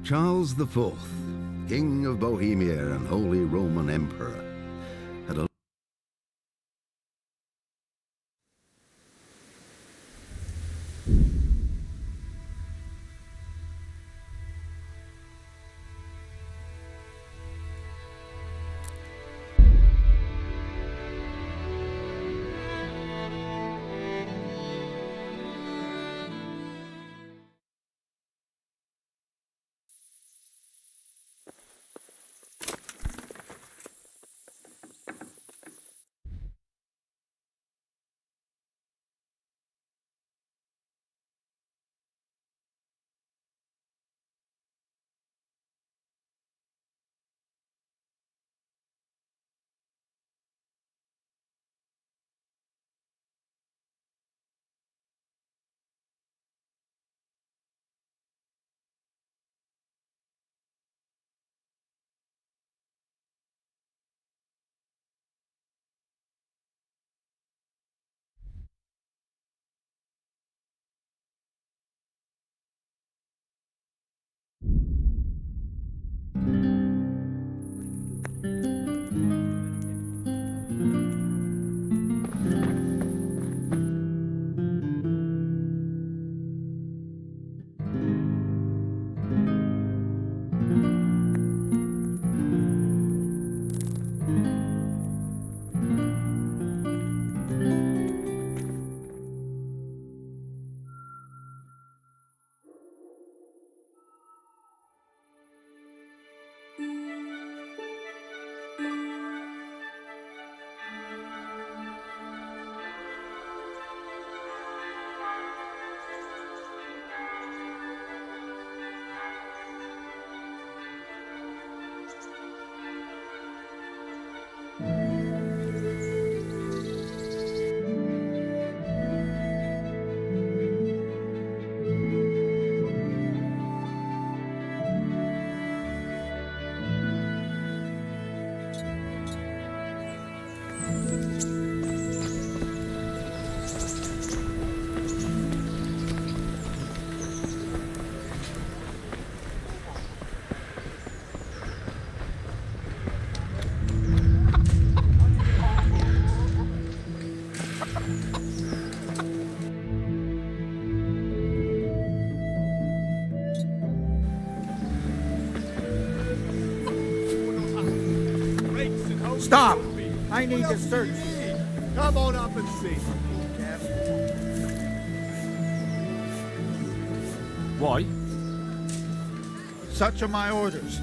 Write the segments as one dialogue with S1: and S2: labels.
S1: Charles IV, King of Bohemia and Holy Roman Emperor, had a
S2: Stop! I need to search.
S3: Come on up and see.
S4: Why?
S2: Such are my orders.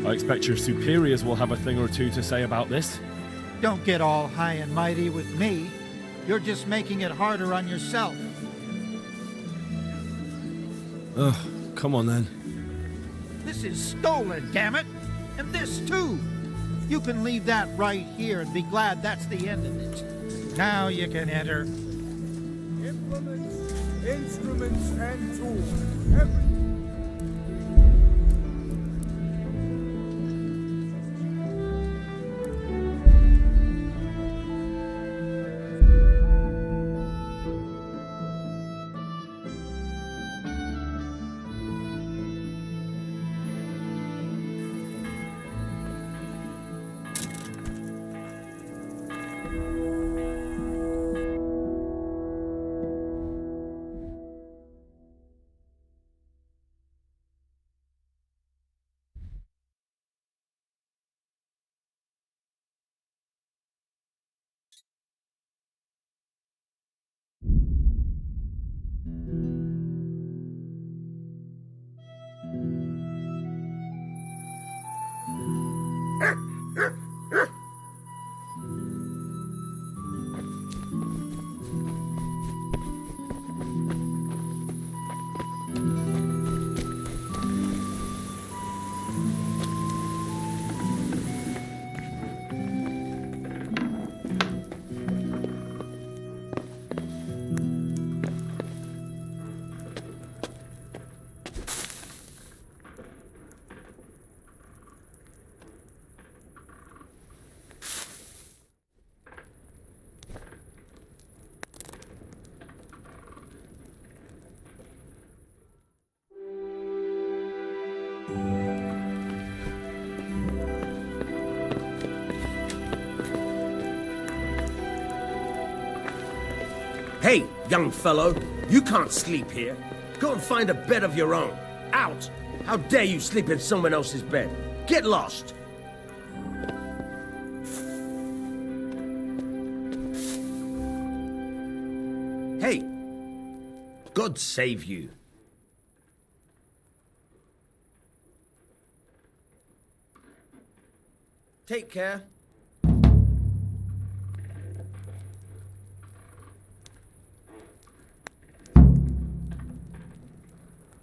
S4: I expect your superiors will have a thing or two to say about this.
S2: Don't get all high and mighty with me. You're just making it harder on yourself.
S4: Ugh, come on then.
S2: This is stolen, damn it! And this too! You can leave that right here and be glad that's the end of it. Now you can enter.
S3: Implements, instruments, and tools. Everything.
S5: Hey, young fellow, you can't sleep here. Go and find a bed of your own. Out! How dare you sleep in someone else's bed? Get lost! Hey! God save you. Take care.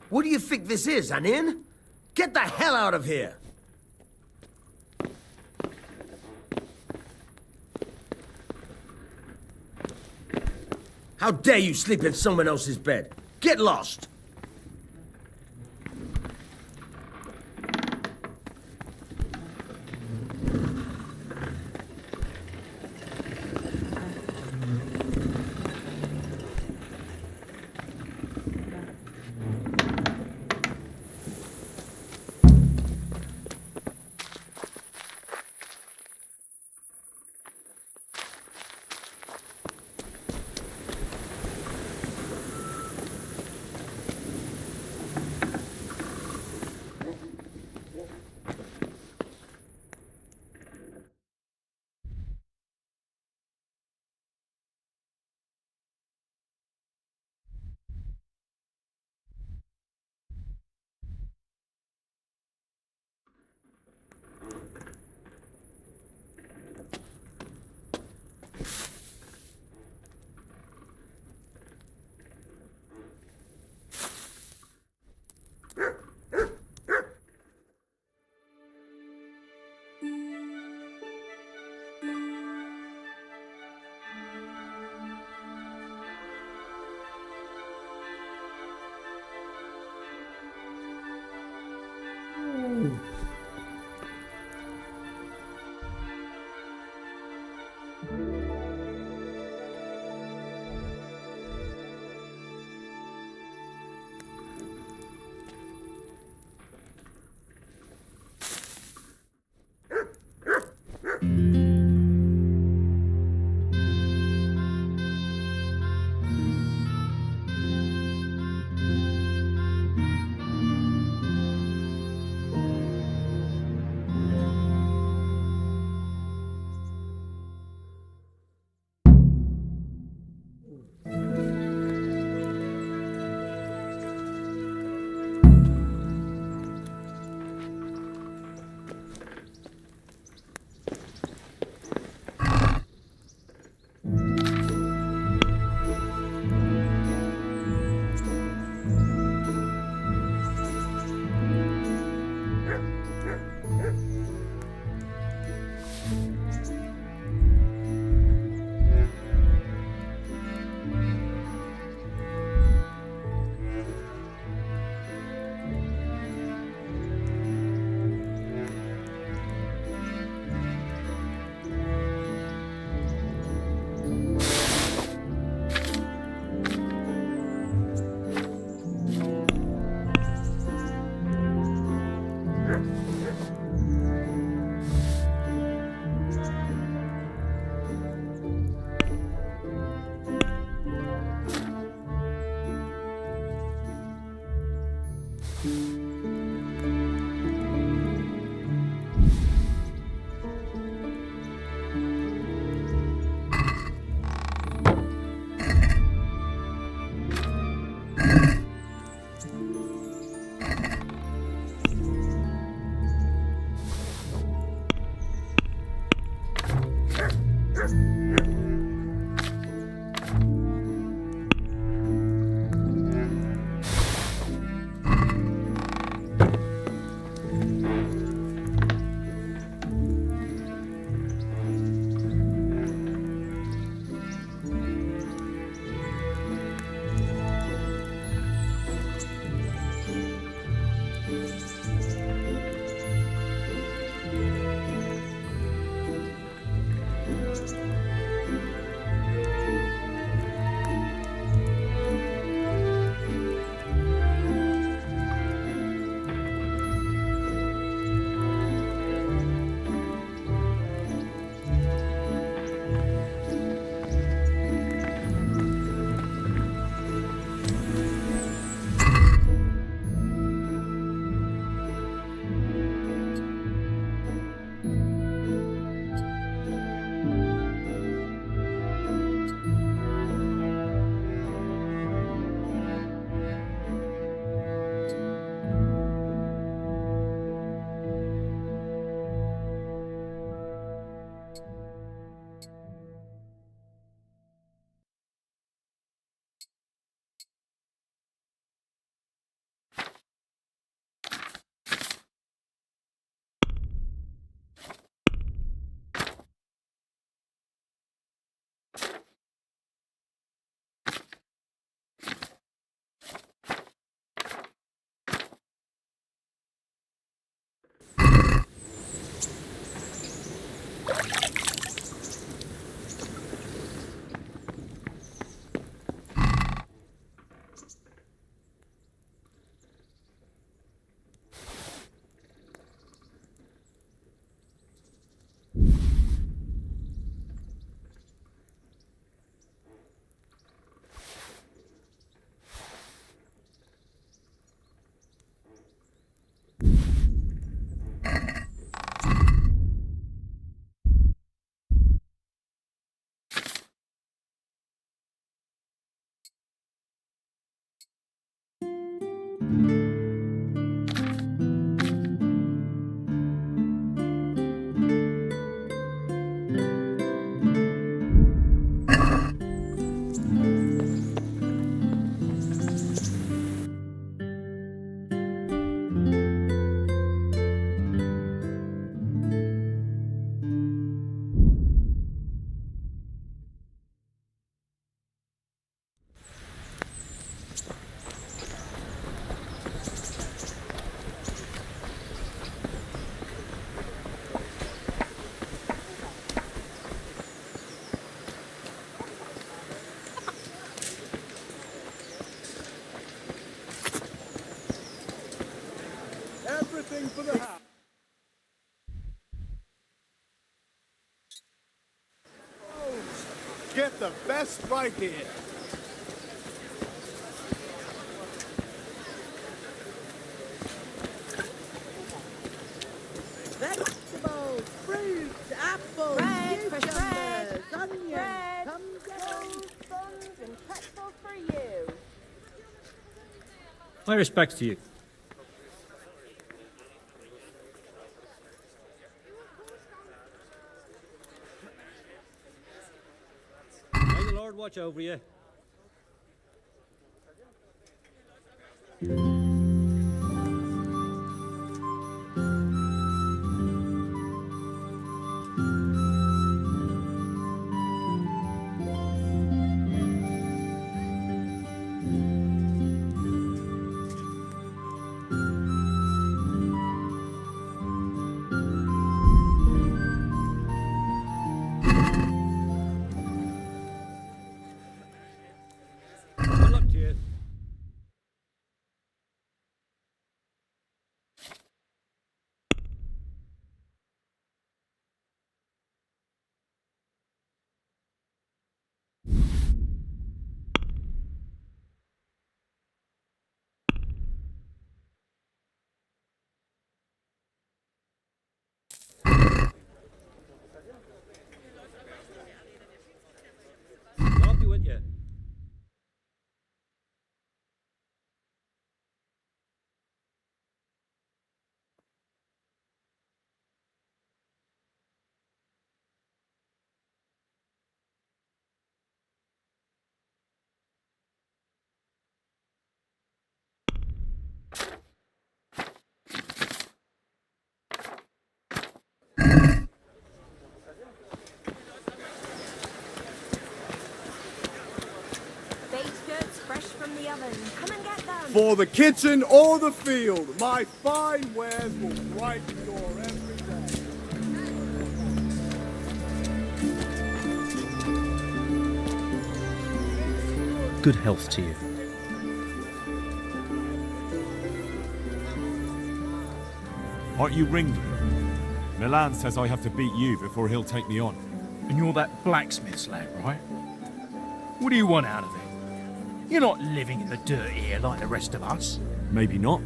S5: What do you think this is, an inn? Get the hell out of here! How dare you sleep in someone else's bed? Get lost!
S3: Everything for the house. Get the best right here.
S6: Vegetables, fruits, apples,
S7: Bread, fresh
S6: cucumbers,
S7: bread,
S6: onions.
S7: bread,
S6: Come
S7: rolls, buns, and pretzels for you.
S8: My respects to you. May the Lord watch over you. Good luck to you. I'll be with you.
S7: Baked goods fresh from the oven. Come and get them.
S3: For the kitchen or the field, my fine wares will brighten your every day.
S8: Good health to you.
S9: Aren't you Ringling? Milan says I have to beat you before he'll take me on.
S2: And you're that blacksmith's lad, right? What do you want out of it? You're not living in the dirt here like the rest of us.
S9: Maybe not.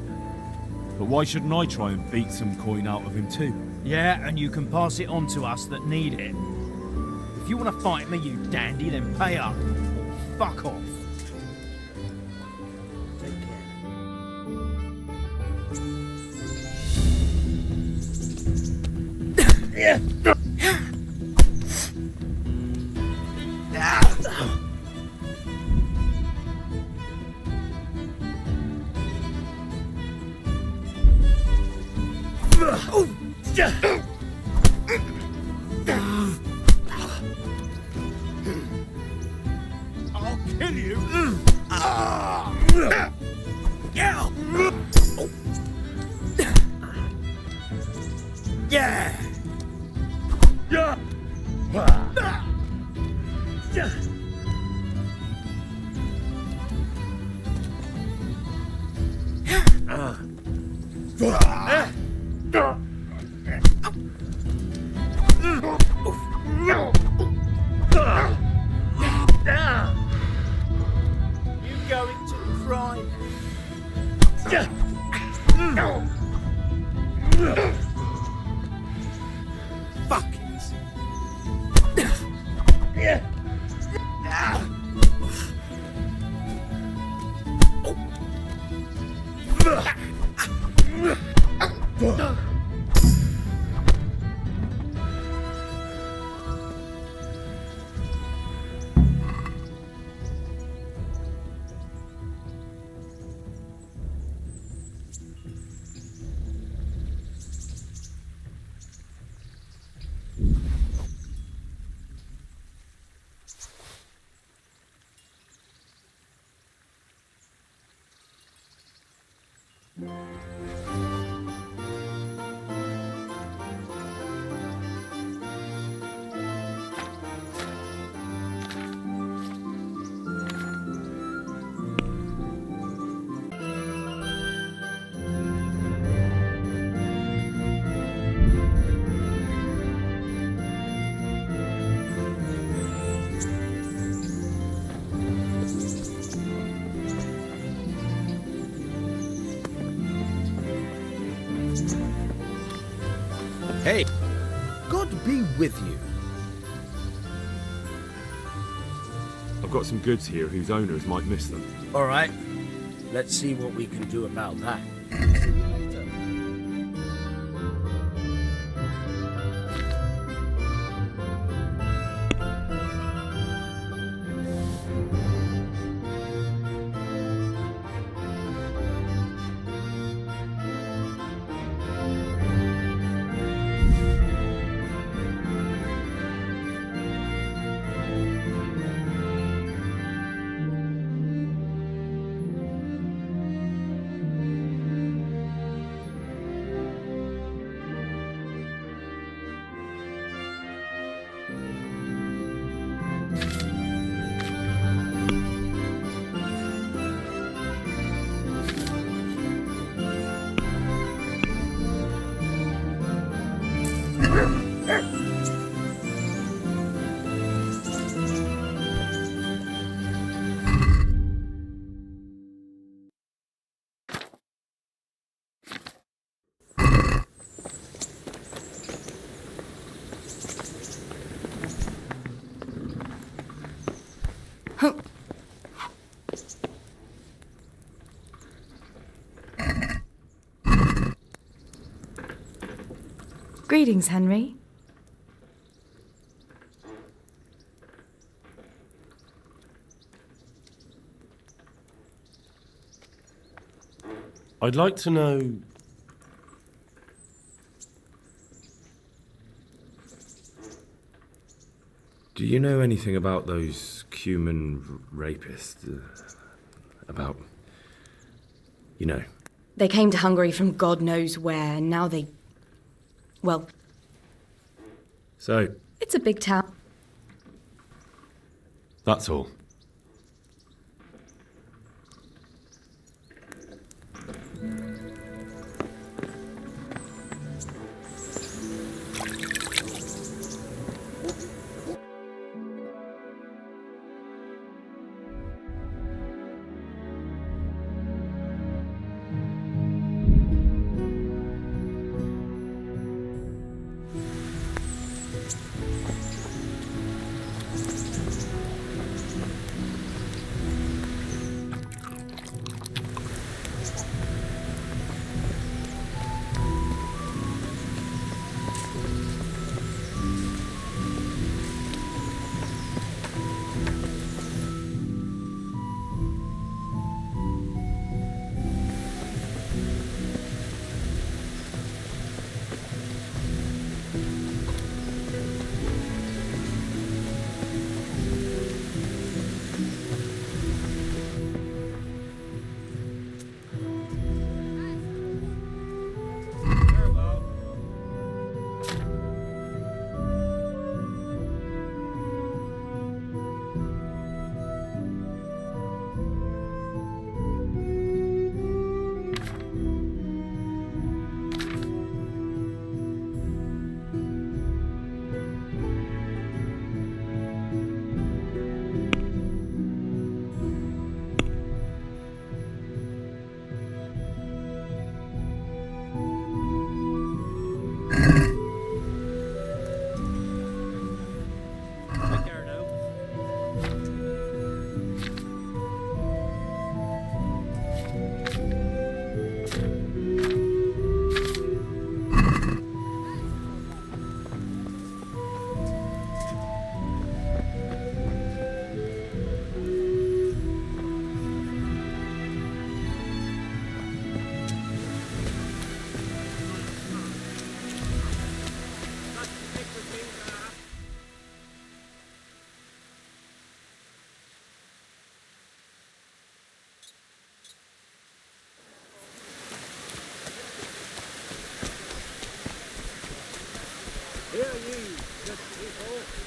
S9: But why shouldn't I try and beat some coin out of him too?
S2: Yeah, and you can pass it on to us that need it. If you want to fight me, you dandy, then pay up. Or fuck off.
S6: Take care.
S2: I'll kill you. Yeah. You going to cry? Fuck it.
S5: Hey, God be with you.
S9: I've got some goods here whose owners might miss them.
S5: All right, let's see what we can do about that.
S7: Greetings, Henry.
S10: I'd like to know...
S11: Do you know anything about those Cuman rapists? About... You know.
S7: They came to Hungary from God knows where, and now they... Well...
S11: So?
S7: It's a big town.
S10: That's all.
S3: Hear ye, good people.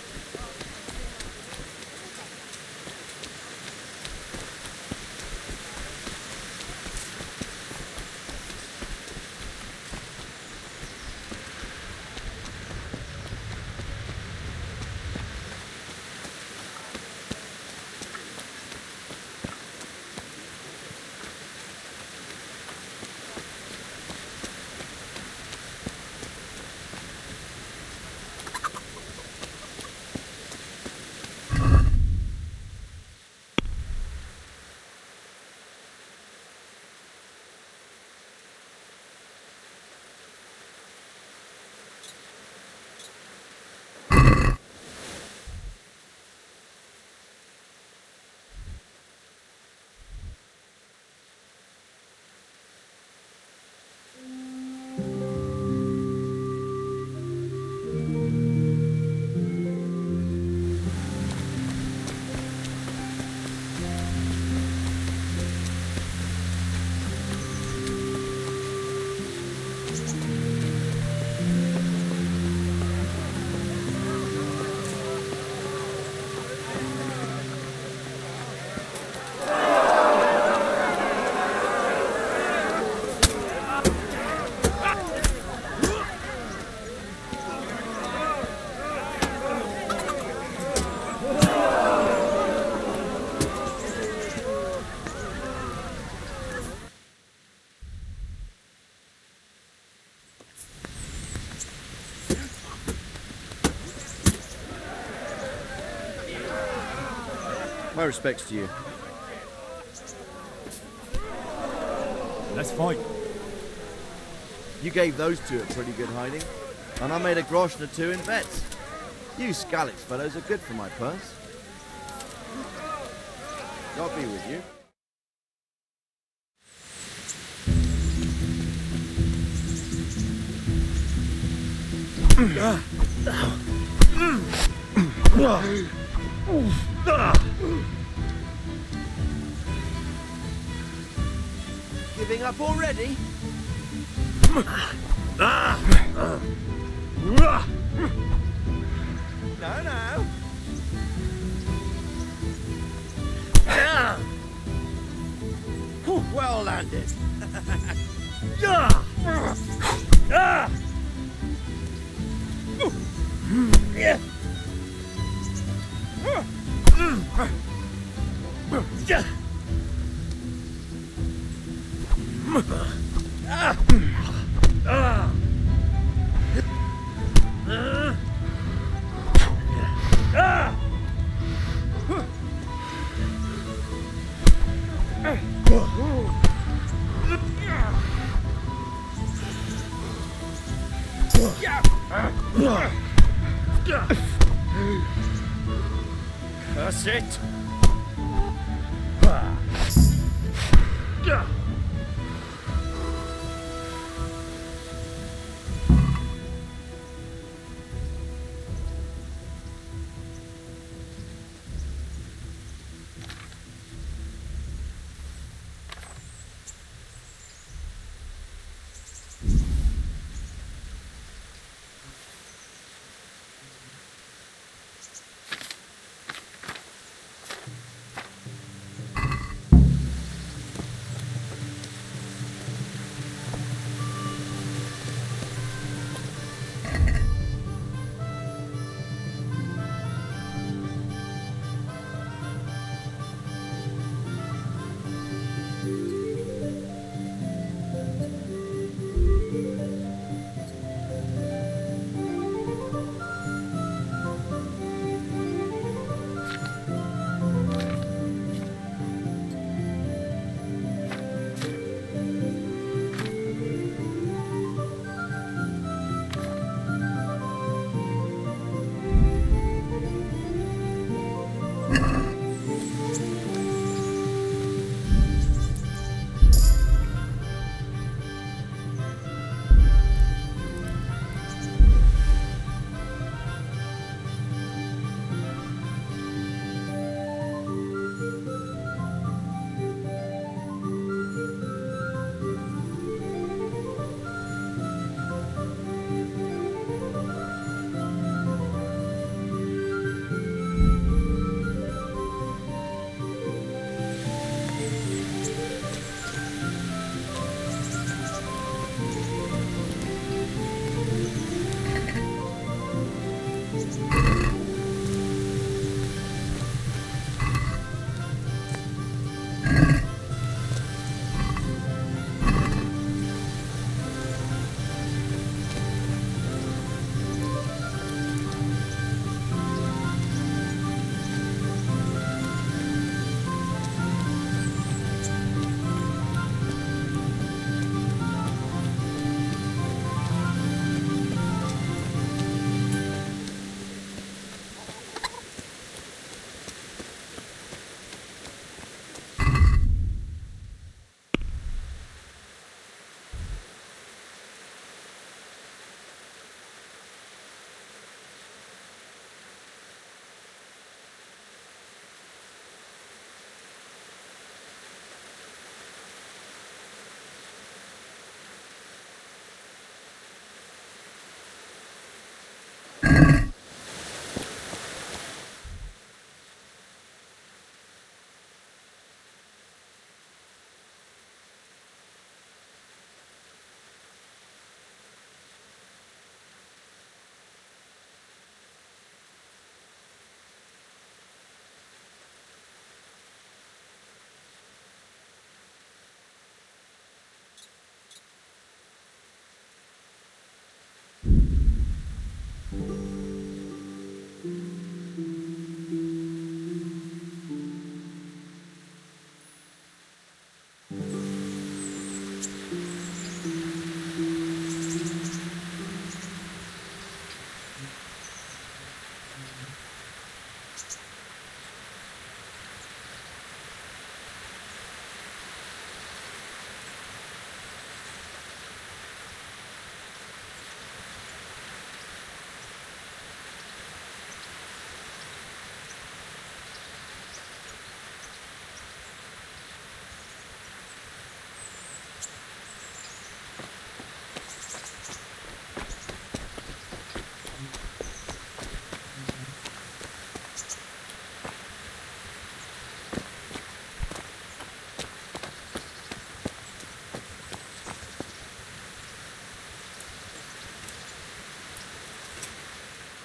S10: My respects to you.
S9: Let's fight.
S10: You gave those two a pretty good hiding, and I made a groschen or two in bets. You Scalix fellows are good for my purse. God be with you. Giving up already? No, no. Well landed. Curse it!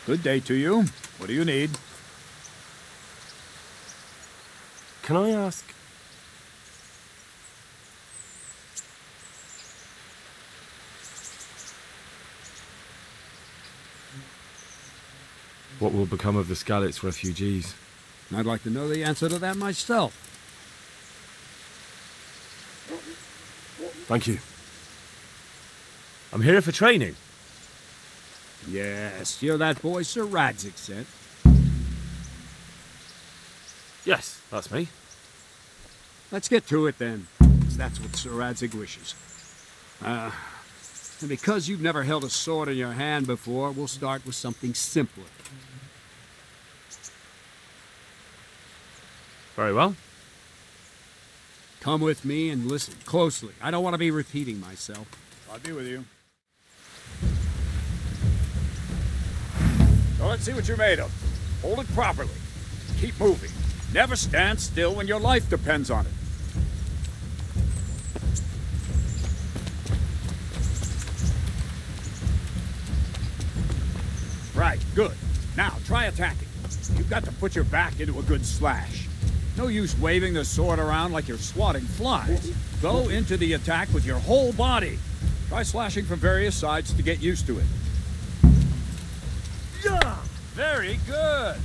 S12: Good day to you. What do you need?
S13: Can I ask?
S11: What will become of the Skalitz refugees?
S12: I'd like to know the answer to that myself.
S13: Thank you.
S11: I'm here for training.
S12: Yes, you're that boy Sir Radzig sent.
S11: Yes, that's me.
S12: Let's get to it then, 'cause that's what Sir Radzig wishes. And because you've never held a sword in your hand before, we'll start with something simpler.
S11: Very well.
S12: Come with me and listen closely. I don't want to be repeating myself. I'll be with you. So let's see what you're made of. Hold it properly. Keep moving. Never stand still when your life depends on it. Right, good. Now, try attacking. You've got to put your back into a good slash. No use waving the sword around like you're swatting flies. Go into the attack with your whole body. Try slashing from various sides to get used to it. Very good.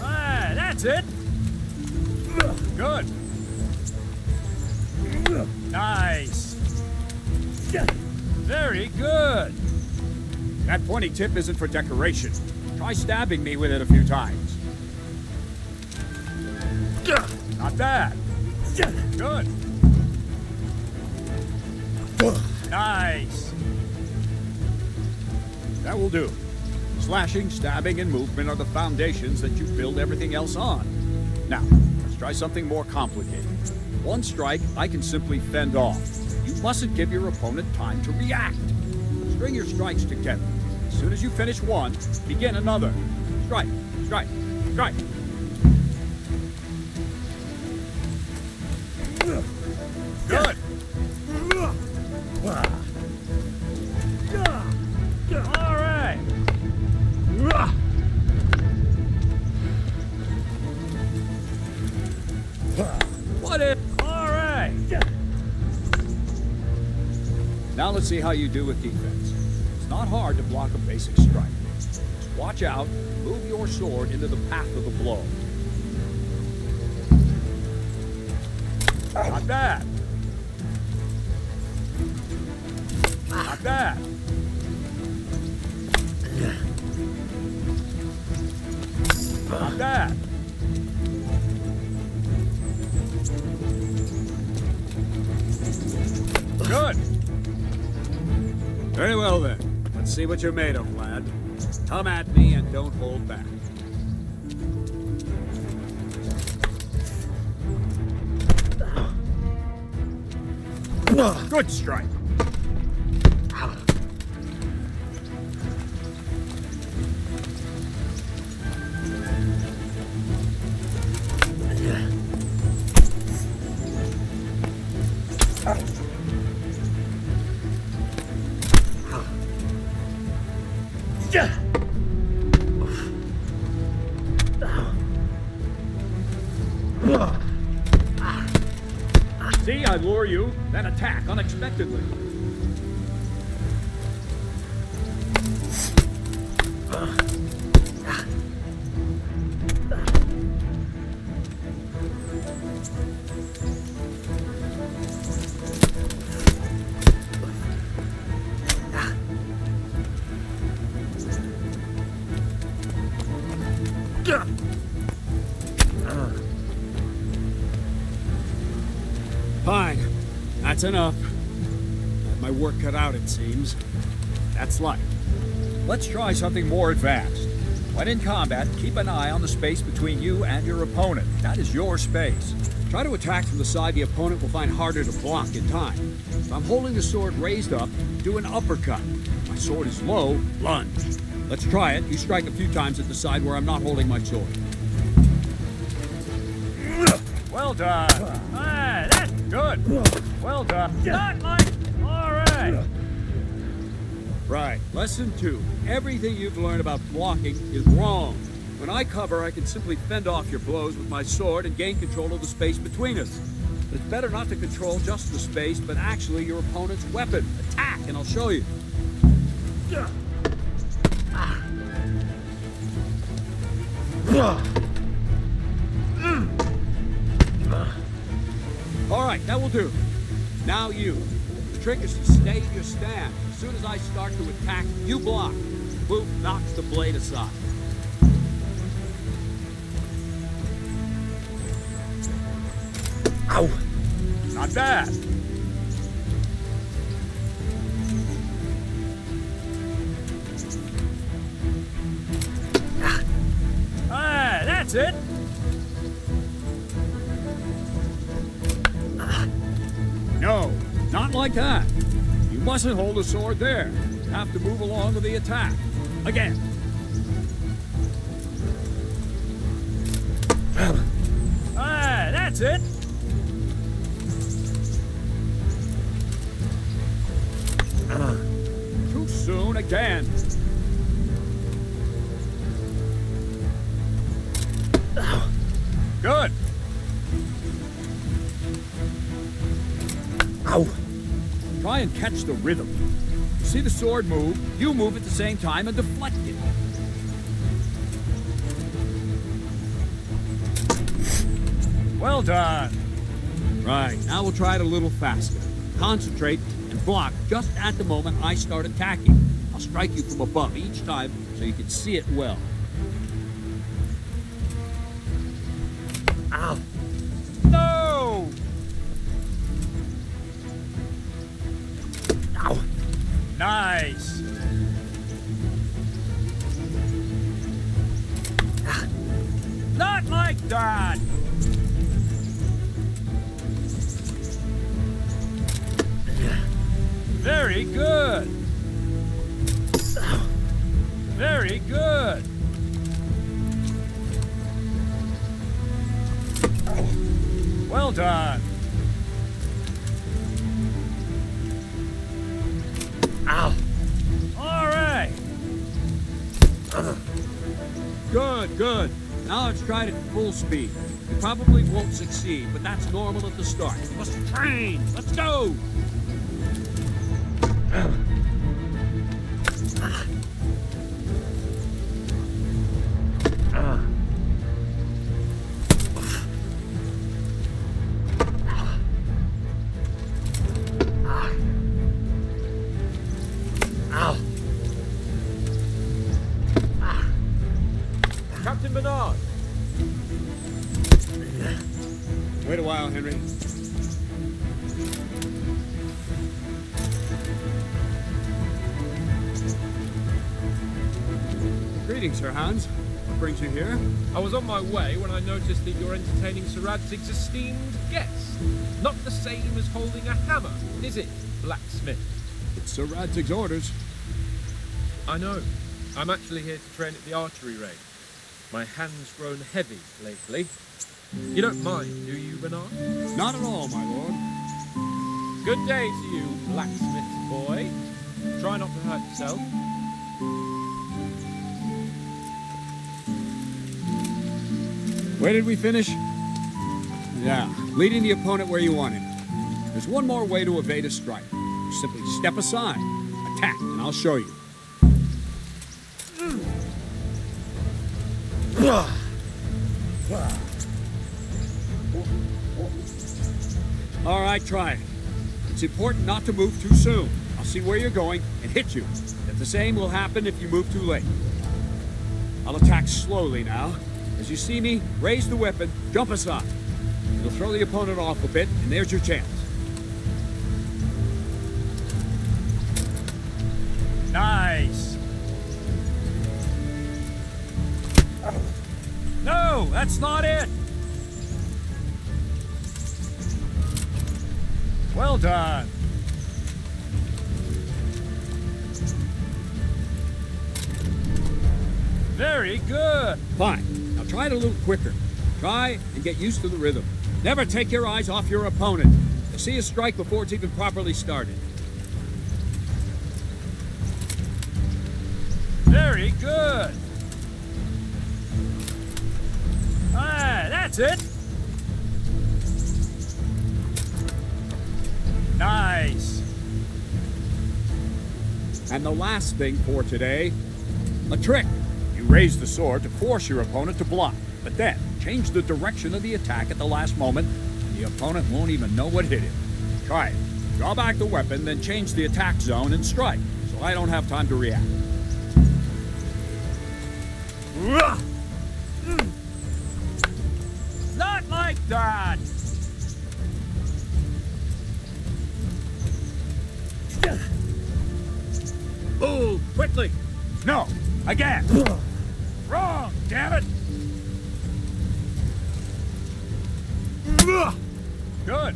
S12: Ah, that's it. Good. Nice. Very good. That pointy tip isn't for decoration. Try stabbing me with it a few times. Not bad. Good. Nice. That will do. Slashing, stabbing, and movement are the foundations that you build everything else on. Now, let's try something more complicated. One strike, I can simply fend off. You mustn't give your opponent time to react. String your strikes together. As soon as you finish one, begin another. Strike, strike, strike. Good. All right. What if? All right. Now let's see how you do with defense. It's not hard to block a basic strike. Just watch out, move your sword into the path of the blow. Not bad. Not bad. Not bad. Good. Very well then. Let's see what you're made of, lad. Come at me and don't hold back. Good strike. See, I lure you, then attack unexpectedly. Fine. That's enough. Had my work cut out, it seems. That's life. Let's try something more advanced. When in combat, keep an eye on the space between you and your opponent. That is your space. Try to attack from the side the opponent will find harder to block in time. If I'm holding the sword raised up, do an uppercut. If my sword is low, lunge. Let's try it. You strike a few times at the side where I'm not holding my sword. Well done. Ah, that's good. Well done. Not like... All right. Right. right, lesson 2. Everything you've learned about blocking is wrong. When I cover, I can simply fend off your blows with my sword and gain control of the space between us. It's better not to control just the space, but actually your opponent's weapon. Attack, and I'll show you. All right, that will do. Now you. The trick is to stay in your stand. As soon as I start to attack, you block. Boop knocks the blade aside.
S5: Ow!
S12: Not bad. Ah, that's it. No, not like that. You mustn't hold the sword there. You have to move along with the attack. Again. Ah, that's it. Too soon again. Good.
S5: Ow!
S12: Try and catch the rhythm. You see the sword move, you move at the same time and deflect it. Well done. Right, now we'll try it a little faster. Concentrate and block just at the moment I start attacking. I'll strike you from above each time so you can see it well.
S5: Ow!
S12: No!
S5: Ow!
S12: Nice! Not like that! Very good! Very good! Well done!
S5: Ow!
S12: All right! Good, good. Now let's try it at full speed. You probably won't succeed, but that's normal at the start. You must train! Let's go!
S8: Captain Bernard!
S12: Wait a while, Henry. Greetings, Sir Hans. What brings you here?
S14: I was on my way when I noticed that you're entertaining Sir Radzig's esteemed guest. Not the same as holding a hammer, is it, blacksmith?
S12: It's Sir Radzig's orders.
S14: I know. I'm actually here to train at the archery range. My hand's grown heavy lately. You don't mind, do you, Bernard?
S12: Not at all, my lord.
S14: Good day to you, blacksmith boy. Try not to hurt yourself.
S12: Where did we finish? Yeah, leading the opponent where you want him. There's one more way to evade a strike. You simply step aside, attack, and I'll show you. All right, try it. It's important not to move too soon. I'll see where you're going and hit you. If the same will happen if you move too late. I'll attack slowly now. As you see me, raise the weapon, jump aside. It'll throw the opponent off a bit, and there's your chance. Nice! No, that's not it! Well done! Very good! Fine. Now try it a little quicker. Try and get used to the rhythm. Never take your eyes off your opponent. You'll see a strike before it's even properly started. it. Nice. And the last thing for today, a trick. You raise the sword to force your opponent to block, but then change the direction of the attack at the last moment, and the opponent won't even know what hit him. Try it. Draw back the weapon, then change the attack zone and strike, so I don't have time to react. Not like that! Move, quickly! No, again! Wrong, damn it! Good.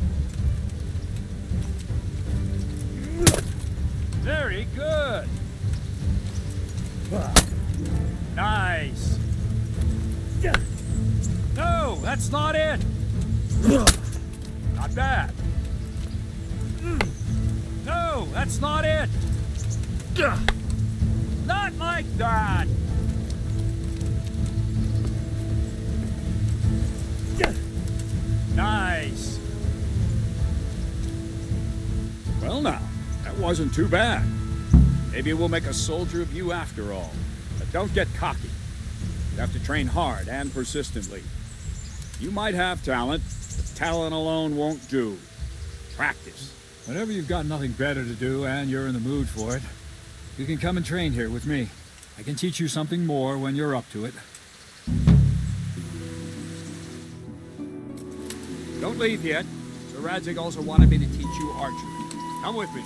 S12: Very good. Nice. No, that's not it. Not bad. No, that's not it. Not like that. Nice. Well now, that wasn't too bad. Maybe we'll make a soldier of you after all. But don't get cocky. You have to train hard and persistently. You might have talent, but talent alone won't do. Practice.
S15: Whenever you've got nothing better to do and you're in the mood for it, you can come and train here with me. I can teach you something more when you're up to it.
S12: Don't leave yet. Sir Radzig also wanted me to teach you archery. Come with me.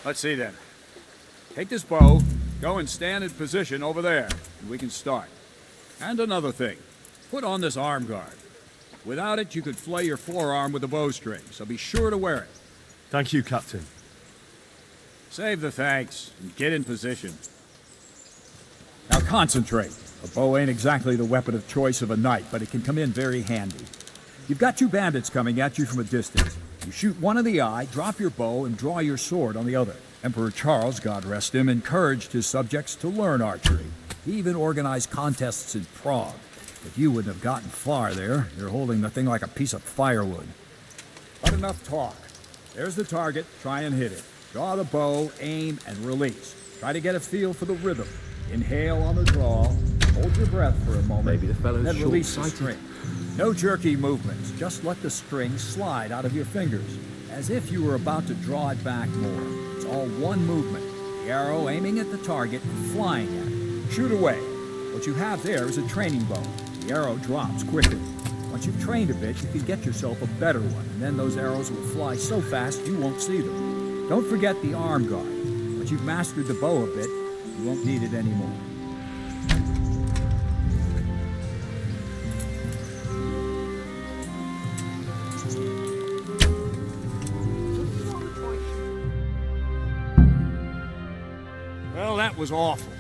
S12: Let's see then. Take this bow, go and stand in position over there, and we can start. And another thing, put on this arm guard. Without it, you could flay your forearm with a bowstring, so be sure to wear it.
S4: Thank you, Captain.
S12: Save the thanks, and get in position. Now concentrate. A bow ain't exactly the weapon of choice of a knight, but it can come in very handy. You've got two bandits coming at you from a distance. You shoot one in the eye, drop your bow, and draw your sword on the other. Emperor Charles, God rest him, encouraged his subjects to learn archery. He even organized contests in Prague. But you wouldn't have gotten far there. You're holding the thing like a piece of firewood. But enough talk. There's the target. Try and hit it. Draw the bow, aim, and release. Try to get a feel for the rhythm. Inhale on the draw, hold your breath for a moment,
S11: Maybe the fellow's
S12: then release the
S11: short-sighted.
S12: string. No jerky movements, just let the string slide out of your fingers, as if you were about to draw it back more. It's all one movement, the arrow aiming at the target and flying at it. Shoot away. What you have there is a training bow. The arrow drops quickly. Once you've trained a bit, you can get yourself a better one, and then those arrows will fly so fast you won't see them. Don't forget the arm guard. Once you've mastered the bow a bit, you won't need it anymore.
S15: Well, that was awful.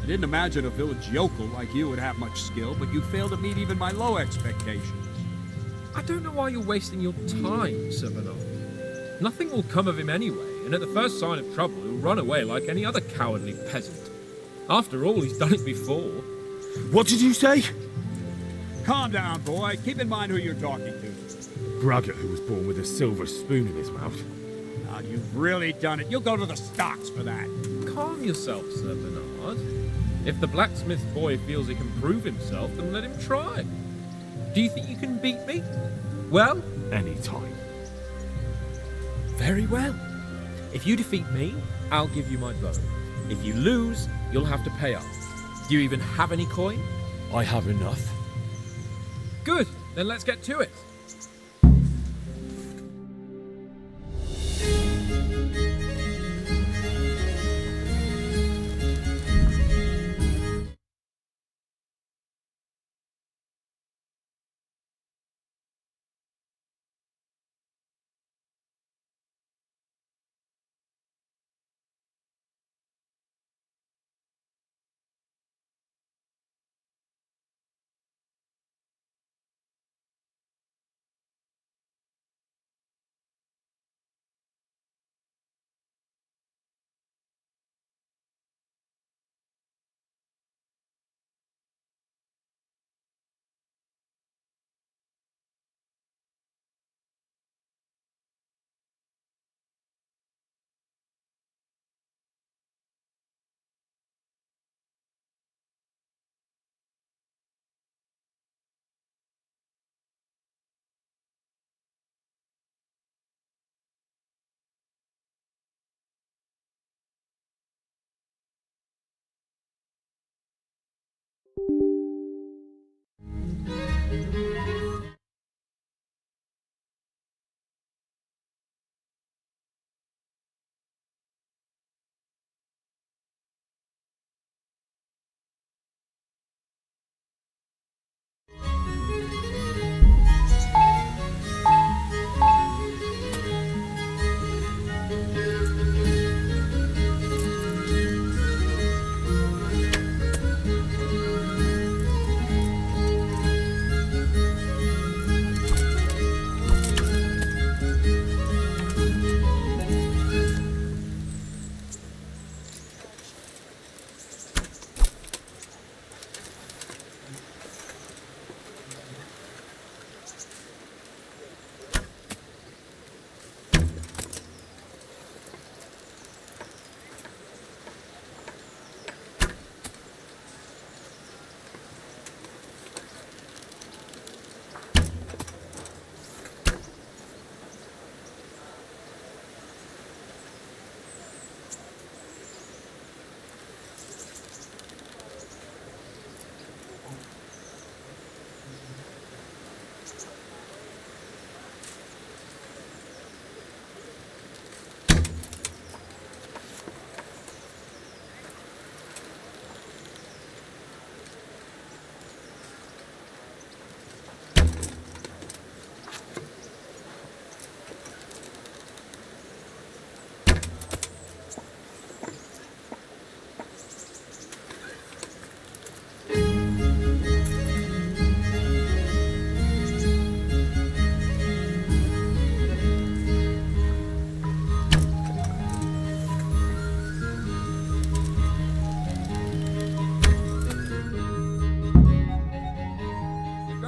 S15: I didn't imagine a village yokel like you would have much skill, but you failed to meet even my low expectations.
S14: I don't know why you're wasting your time, Sir Bernard. Nothing will come of him anyway, and at the first sign of trouble, he'll run away like any other cowardly peasant. After all, he's done it before.
S11: What did you say?
S15: Calm down, boy. Keep in mind who you're talking to.
S11: Braggart, who was born with a silver spoon in his mouth.
S15: Now, you've really done it. You'll go to the stocks for that.
S14: Calm yourself, Sir Bernard. If the blacksmith boy feels he can prove himself, then let him try. Do you think you can beat me? Well?
S11: Any time.
S14: Very well. If you defeat me, I'll give you my bow. If you lose, you'll have to pay up. Do you even have any coin?
S11: I have enough.
S14: Good, then let's get to it.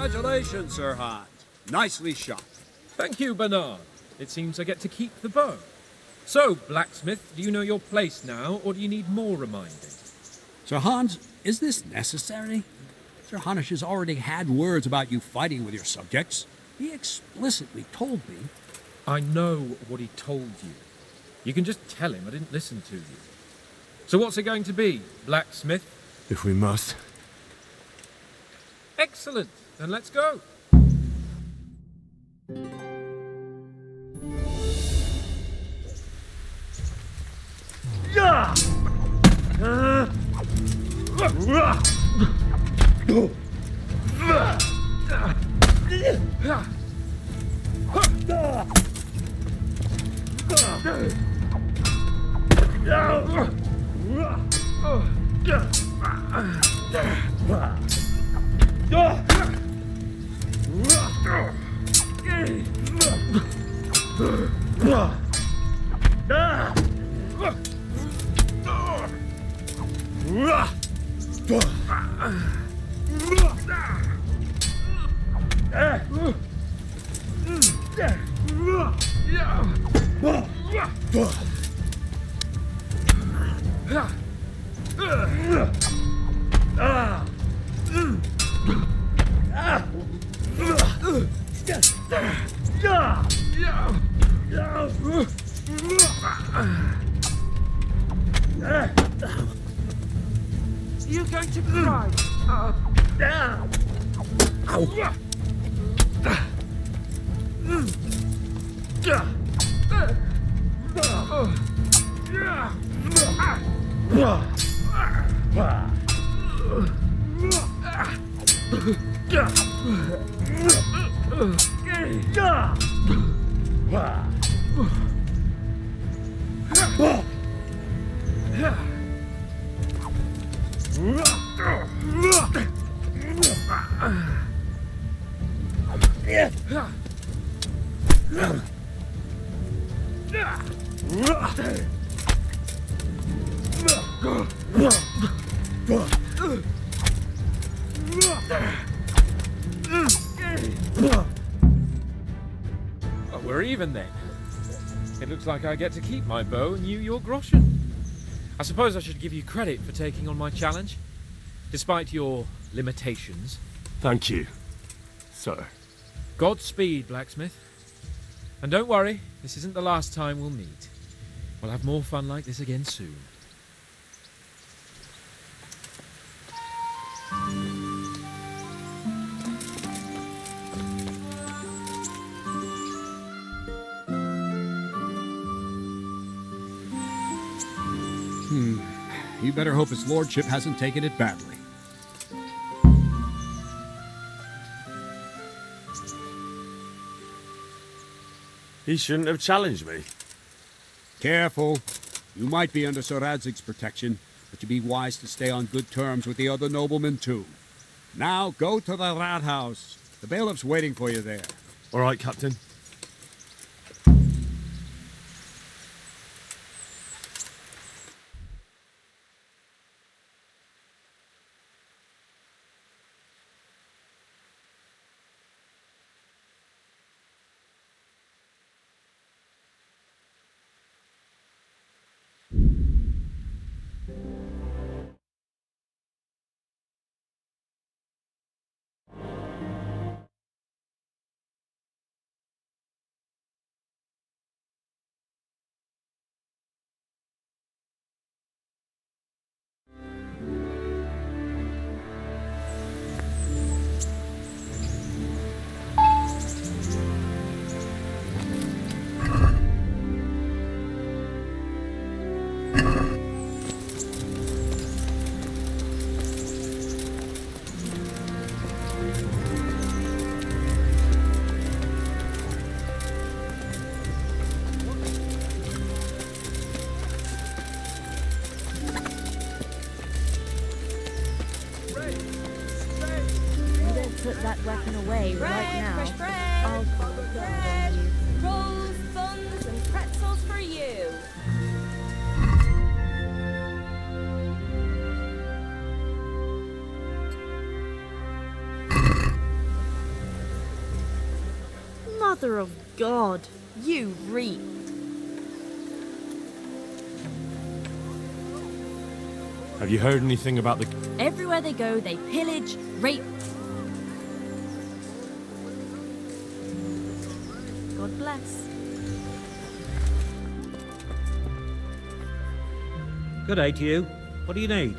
S15: Congratulations, Sir Hans. Nicely shot.
S14: Thank you, Bernard. It seems I get to keep the bow. So, blacksmith, do you know your place now, or do you need more reminding?
S12: Sir Hans, is this necessary? Sir Hanush has already had words about you fighting with your subjects. He explicitly told me.
S14: I know what he told you. You can just tell him I didn't listen to you. So what's it going to be, blacksmith?
S11: If we must.
S14: Excellent. Then let's go.
S6: You're going to cry.
S14: Oh, we're even then. It looks like I get to keep my bow and you your groschen. I suppose I should give you credit for taking on my challenge, despite your limitations.
S11: Thank you, sir.
S14: Godspeed, blacksmith. And don't worry, this isn't the last time we'll meet. We'll have more fun like this again soon.
S12: You better hope his lordship hasn't taken it badly.
S11: He shouldn't have challenged me.
S12: Careful. You might be under Sir Radzig's protection, but you'd be wise to stay on good terms with the other noblemen too. Now go to the rat house. The bailiff's waiting for you there.
S11: All right, Captain.
S16: Put that weapon away right now. I'll put the gun on you.
S17: Rolls, buns, and pretzels for you.
S16: Mother of God, you reap.
S4: Have you heard anything about the...
S16: Everywhere they go, they pillage, rape. God bless.
S12: Good day to you. What do you need?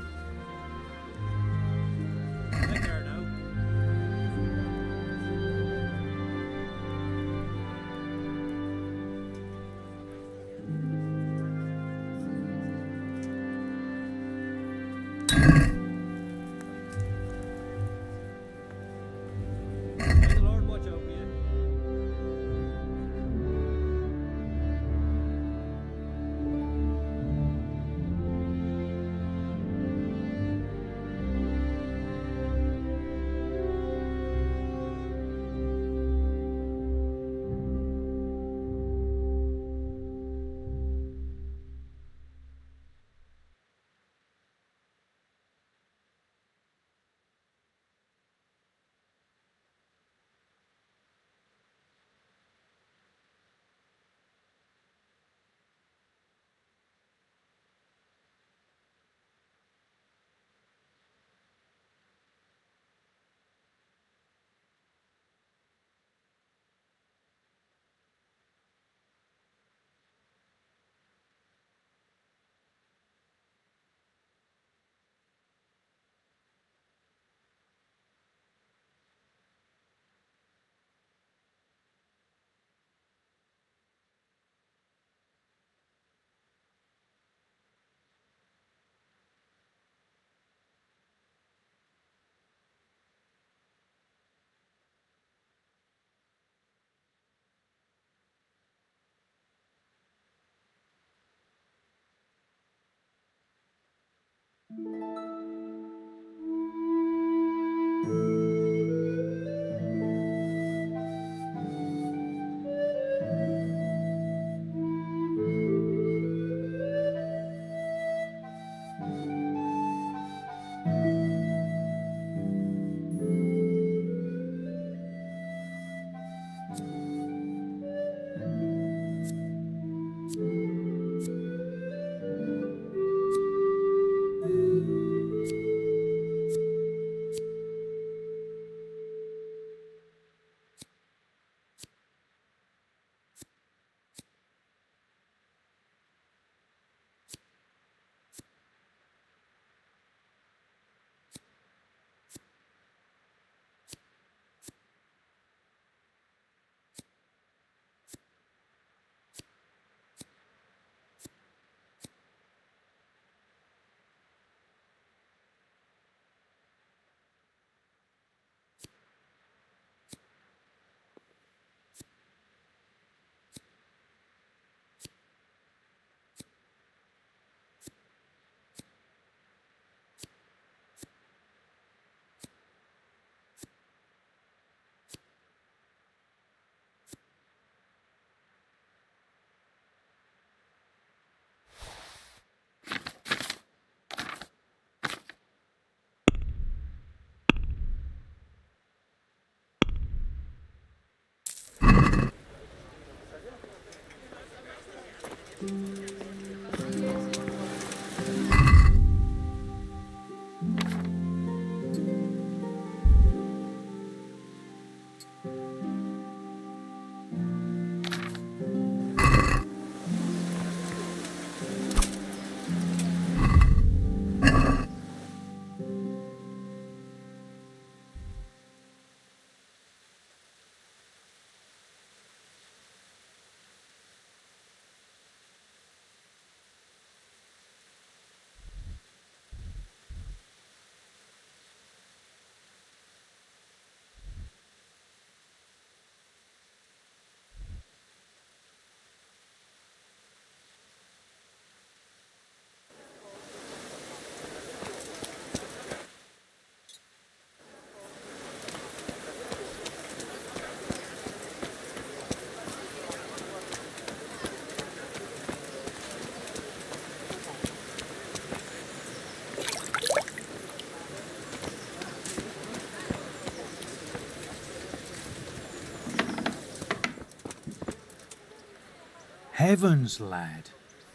S2: Heavens, lad.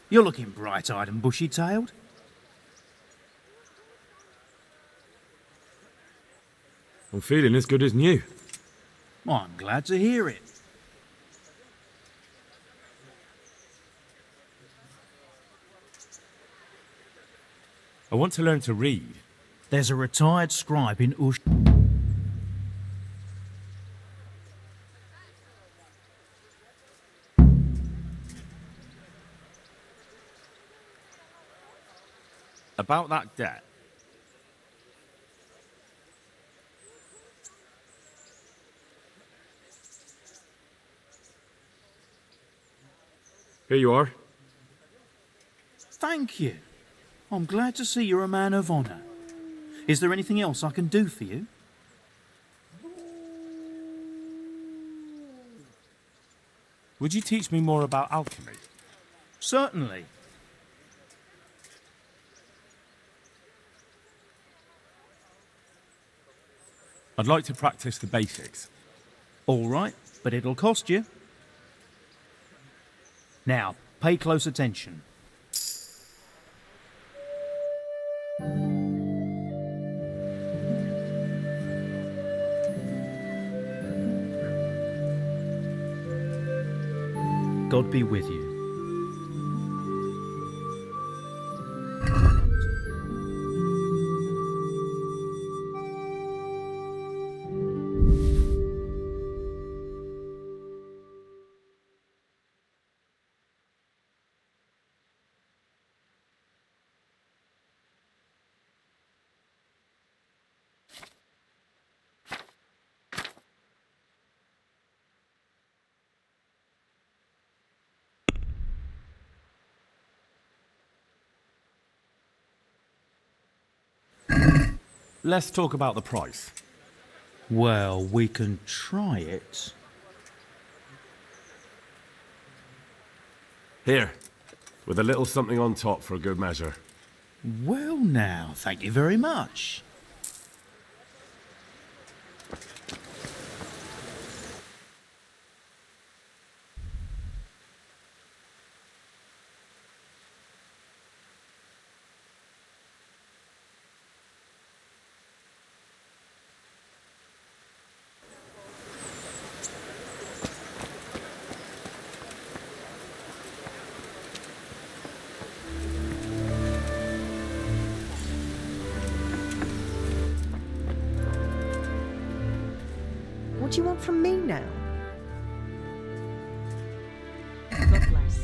S2: You're looking bright-eyed and bushy-tailed.
S11: I'm feeling as good as new.
S2: Well, I'm glad to hear it.
S9: I want to learn to read.
S2: There's a retired scribe in Ush.
S9: About that debt.
S11: Here you are.
S2: Thank you. I'm glad to see you're a man of honour. Is there anything else I can do for you?
S9: Would you teach me more about alchemy?
S2: Certainly.
S9: I'd like to practice the basics.
S2: All right, but it'll cost you. Now, pay close attention. God be with you.
S9: Let's talk about the price.
S2: Well, we can try it.
S13: Here, with a little something on top for a good measure.
S2: Well now, thank you very much.
S18: What do you want from me now?
S7: God bless.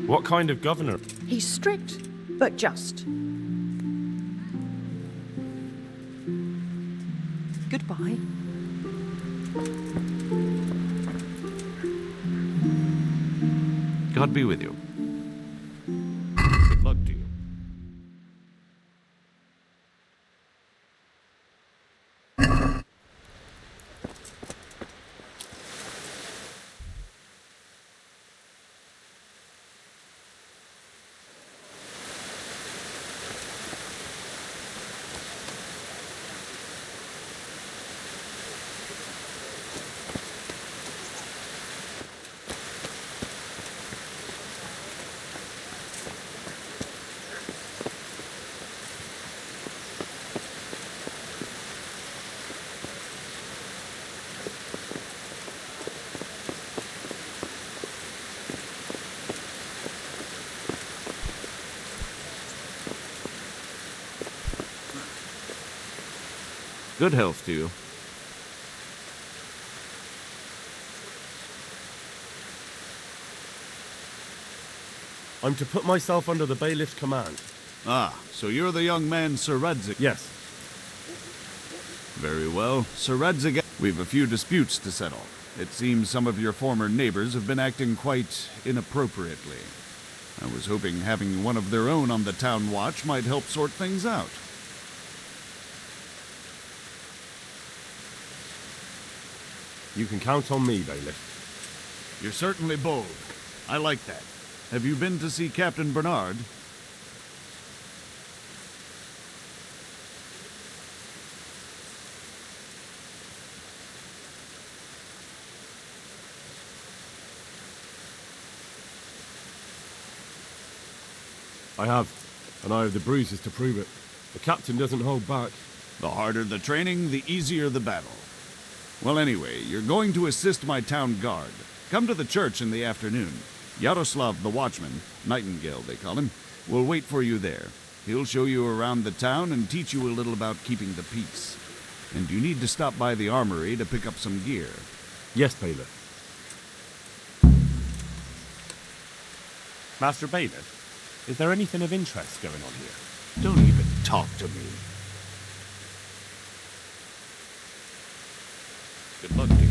S4: What kind of governor?
S18: He's strict, but just. Goodbye.
S19: God be with you. Good luck to you. Good health to you.
S4: I'm to put myself under the bailiff's command.
S20: Ah, so you're the young man Sir Radzig?
S4: Yes.
S20: Very well. Sir Radzig, we've a few disputes to settle. It seems some of your former neighbors have been acting quite inappropriately. I was hoping having one of their own on the town watch might help sort things out.
S4: You can count on me, bailiff.
S20: You're certainly bold. I like that. Have you been to see Captain Bernard?
S4: I have, and I have the bruises to prove it. The captain doesn't hold back.
S20: The harder the training, the easier the battle. Well, anyway, you're going to assist my town guard. Come to the church in the afternoon. Yaroslav the watchman, Nightingale they call him, will wait for you there. He'll show you around the town and teach you a little about keeping the peace. And you need to stop by the armory to pick up some gear.
S4: Yes, bailiff.
S9: Master Bailiff, is there anything of interest going on here?
S20: Don't even talk to me.
S19: Good luck to you.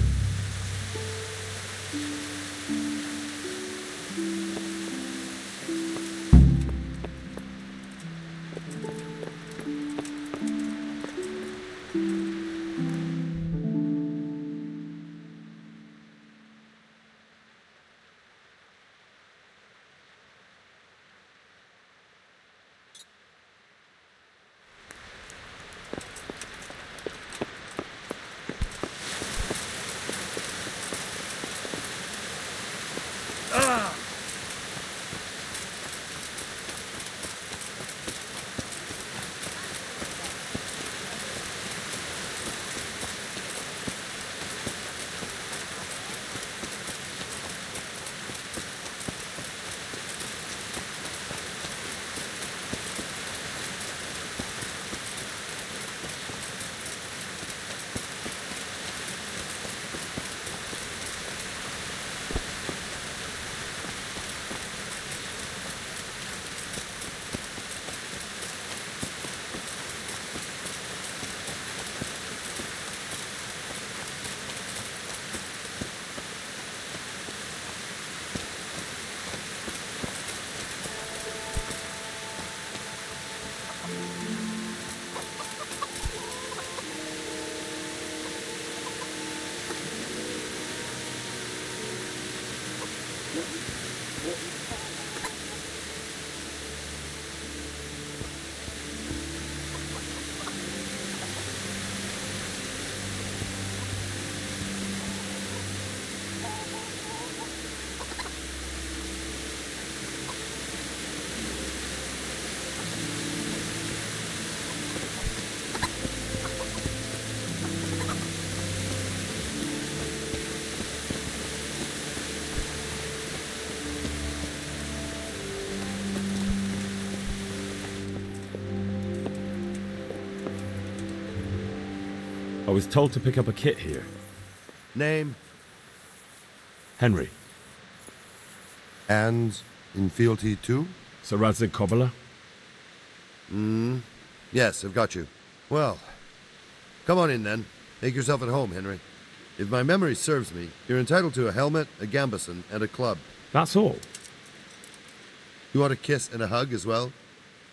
S4: I was told to pick up a kit here.
S1: Name?
S4: Henry.
S1: And in fealty too?
S4: Sir Radzig Kobyla?
S1: Yes, I've got you. Well, come on in then. Make yourself at home, Henry. If my memory serves me, you're entitled to a helmet, a gambeson, and a club.
S4: That's all?
S1: You want a kiss and a hug as well?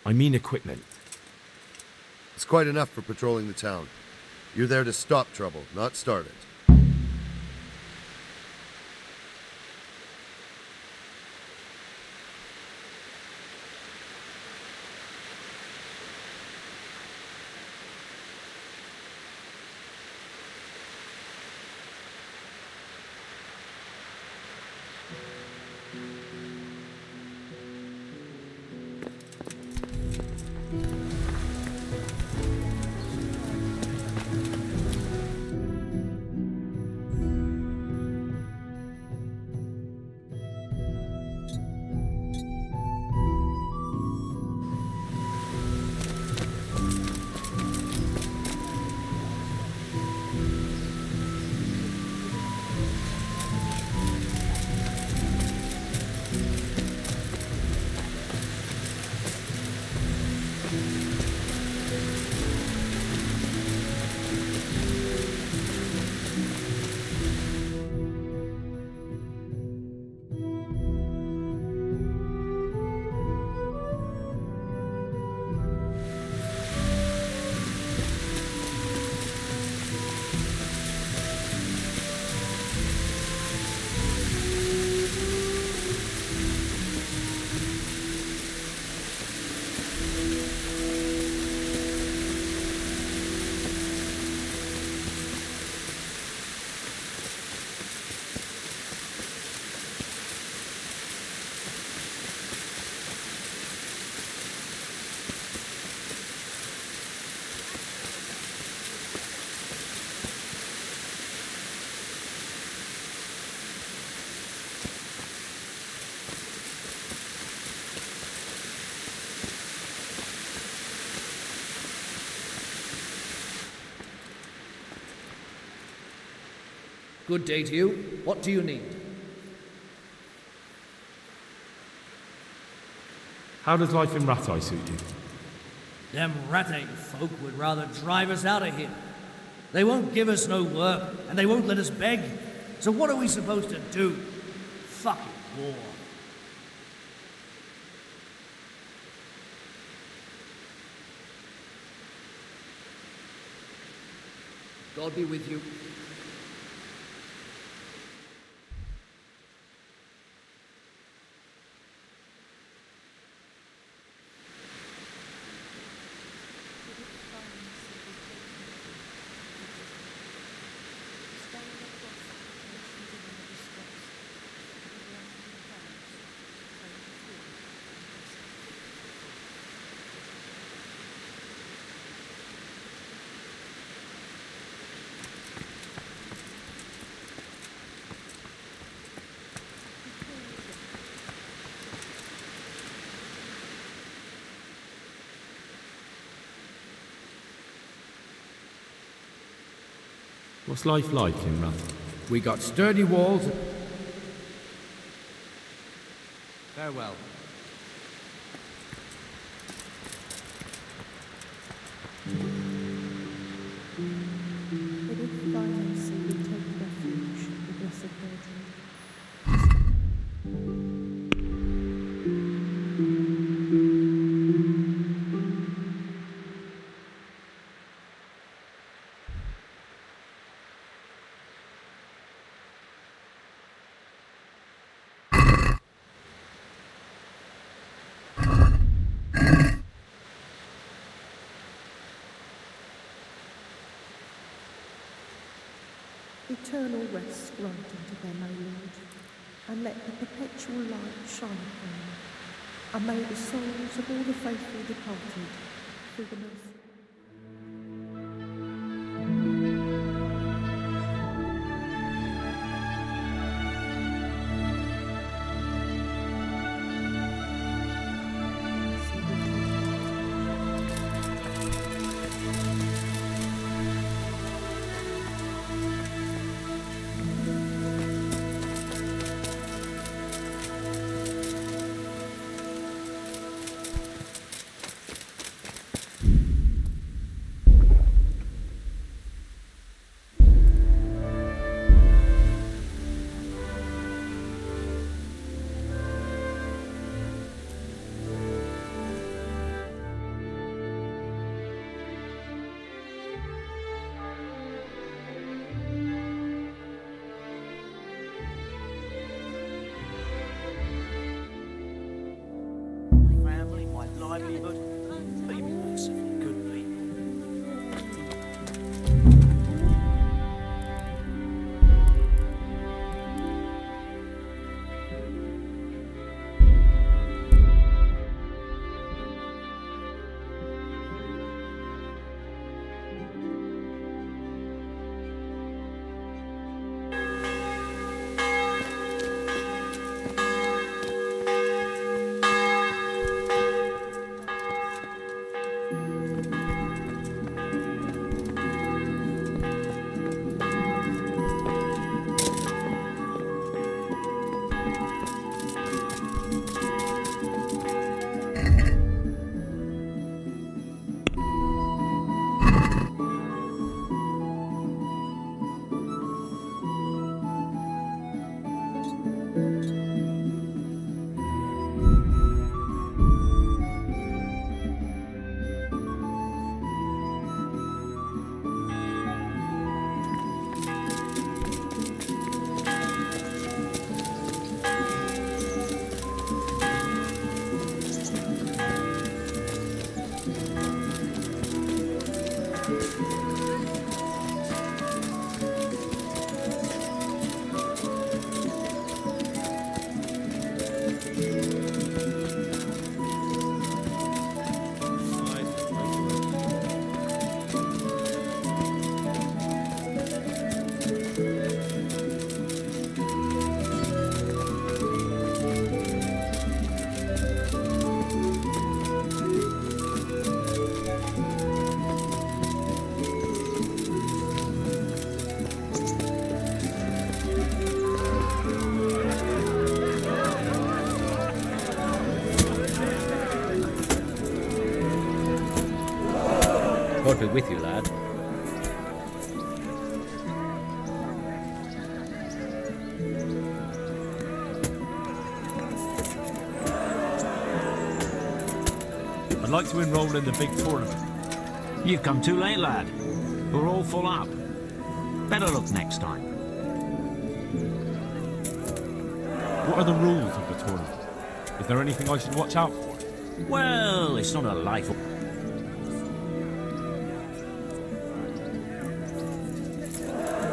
S4: I mean equipment.
S1: It's quite enough for patrolling the town. You're there to stop trouble, not start it.
S21: Good day to you. What do you need?
S4: How does life in Rattay suit you?
S21: Them Rattay folk would rather drive us out of here. They won't give us no work, and they won't let us beg. So what are we supposed to do? Fucking war. God be with you.
S4: What's life like in Rattay?
S21: We got sturdy walls. Farewell.
S16: Beneath thy mercy we take refuge, the Blessed Virgin. Eternal rest grant unto them, O Lord, and let the perpetual light shine upon them, and may the souls of all the faithful departed through the mercy.
S3: God be with you, lad.
S9: I'd like to enroll in the big tournament.
S3: You've come too late, lad. We're all full up. Better look next time.
S9: What are the rules of the tournament? Is there anything I should watch out for?
S3: Well, it's not a life.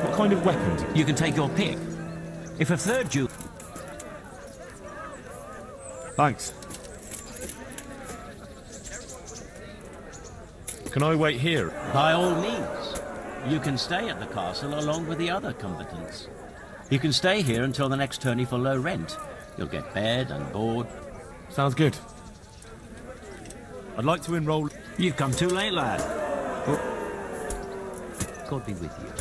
S9: What kind of weapons?
S3: You can take your pick. If a third Jew...
S9: Thanks. Can I wait here?
S3: By all means. You can stay at the castle along with the other combatants. You can stay here until the next tourney for low rent. You'll get bed and board.
S9: Sounds good. I'd like to enroll...
S3: You've come too late, lad. God be with you.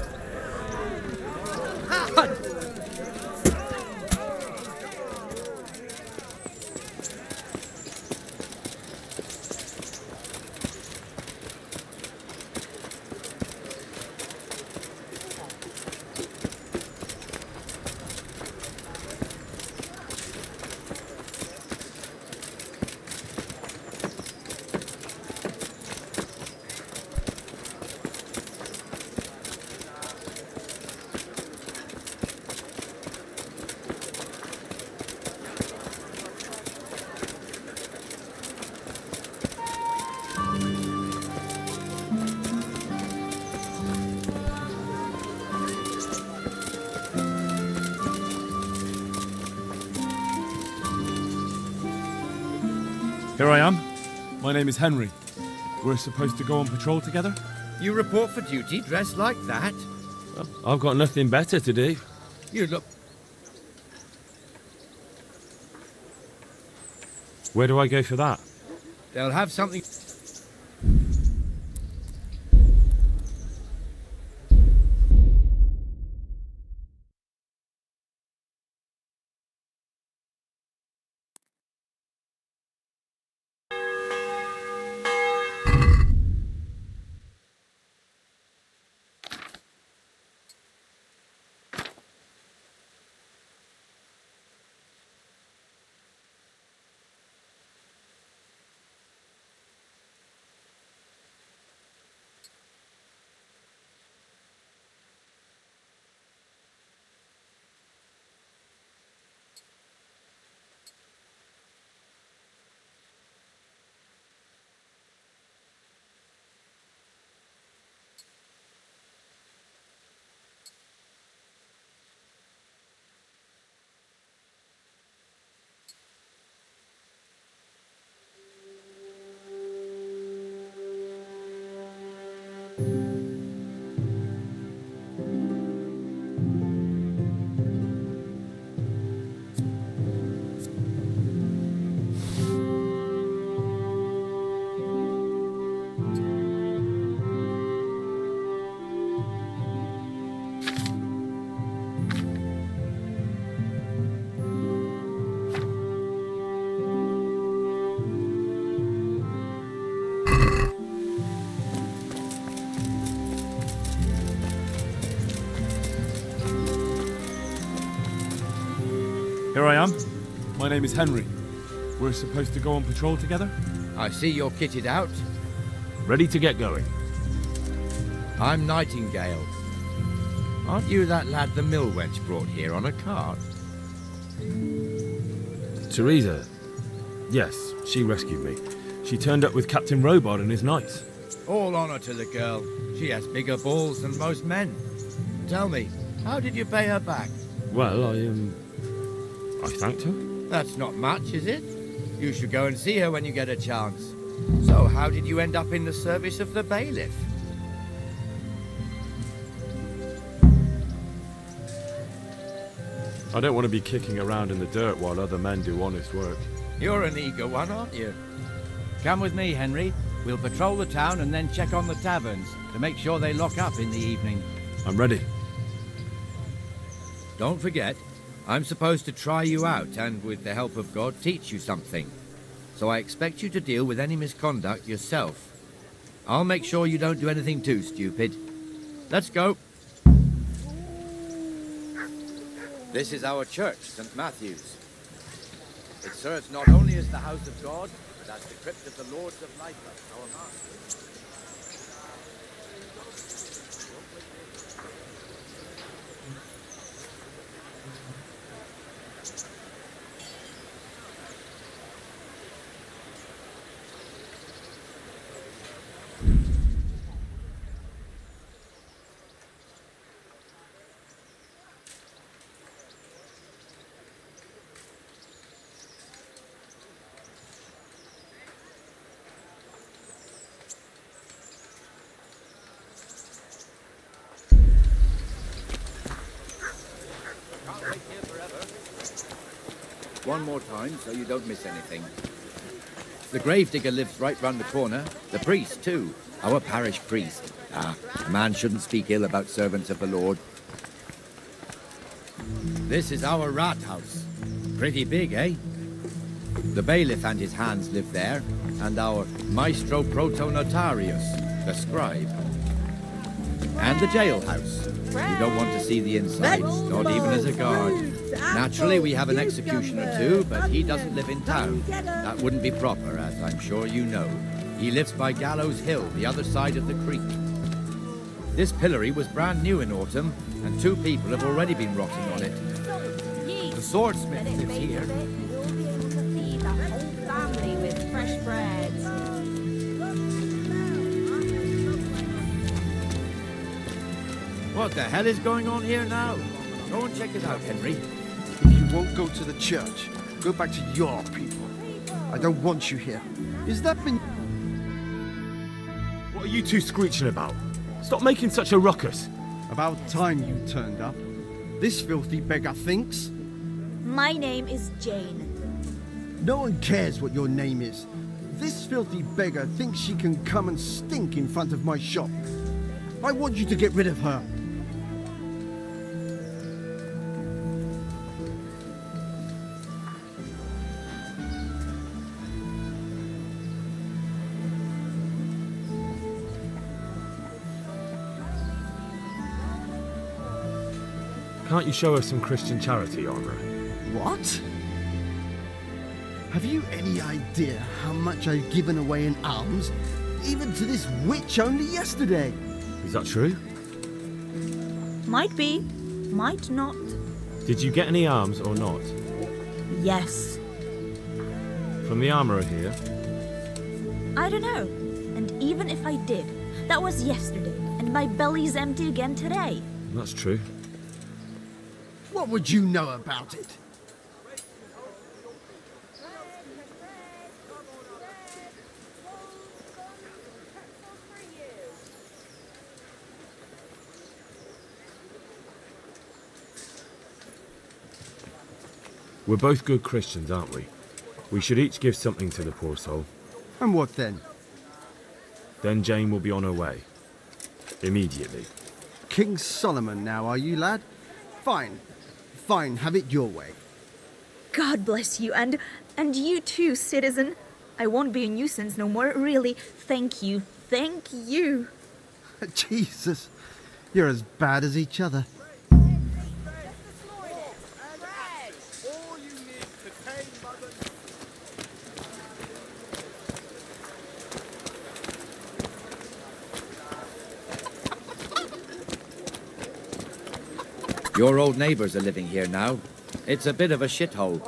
S9: Here I am. My name is Henry. We're supposed to go on patrol together?
S22: You report for duty dressed like that?
S11: Well, I've got nothing better to do.
S22: You look...
S11: Where do I go for that?
S22: They'll have something...
S9: Here I am. My name is Henry. We're supposed to go on patrol together?
S22: I see you're kitted out.
S11: Ready to get going.
S22: I'm Nightingale. Aren't you that lad the mill wench brought here on a cart?
S11: Teresa. Yes, she rescued me. She turned up with Captain Robard and his knights.
S22: All honor to the girl. She has bigger balls than most men. Tell me, how did you pay her back?
S11: Well, I thanked her.
S22: That's not much, is it? You should go and see her when you get a chance. So, how did you end up in the service of the bailiff?
S11: I don't want to be kicking around in the dirt while other men do honest work.
S22: You're an eager one, aren't you?
S10: Come with me, Henry. We'll patrol the town and then check on the taverns to make sure they lock up in the evening.
S11: I'm ready.
S22: Don't forget, I'm supposed to try you out and, with the help of God, teach you something. So I expect you to deal with any misconduct yourself. I'll make sure you don't do anything too stupid. Let's go. This is our church, St. Matthew's. It serves not only as the house of God, but as the crypt of the Lords of Lyca, our masters. One more time, so you don't miss anything. The gravedigger lives right round the corner. The priest, too. Our parish priest. A man shouldn't speak ill about servants of the Lord. This is our rat house. Pretty big, eh? The bailiff and his hands live there, and our maestro protonotarius, the scribe. And the jailhouse. You don't want to see the inside, not even as a guard. Naturally, we have an executioner too, but he doesn't live in town. That wouldn't be proper, as I'm sure you know. He lives by Gallows Hill, the other side of the creek. This pillory was brand new in autumn, and 2 people have already been rotting on it. The swordsmith lives here.
S17: You'll be able to feed the whole family with fresh bread.
S22: What the hell is going on here now? Go and check it out, Henry.
S5: If you won't go to the church, go back to your people. I don't want you here. Is that been...
S11: What are you two screeching about? Stop making such a ruckus.
S5: About time you turned up. This filthy beggar thinks.
S8: My name is Jane.
S5: No one cares what your name is. This filthy beggar thinks she can come and stink in front of my shop. I want you to get rid of her.
S11: Can't you show us some Christian charity, Armour?
S5: What? Have you any idea how much I've given away in alms? Even to this witch only yesterday.
S11: Is that true?
S8: Might be, might not.
S11: Did you get any alms or not?
S8: Yes.
S11: From the armourer here?
S8: I don't know. And even if I did, that was yesterday, and my belly's empty again today.
S11: That's true.
S5: What would you know about it?
S11: We're both good Christians, aren't we? We should each give something to the poor soul.
S5: And what then?
S11: Then Jane will be on her way. Immediately.
S5: King Solomon now, are you, lad? Fine. Fine, have it your way.
S8: God bless you, and you too, citizen. I won't be a nuisance no more, really. Thank you. Thank you.
S5: Jesus, you're as bad as each other.
S22: Your old neighbours are living here now. It's a bit of a shithole.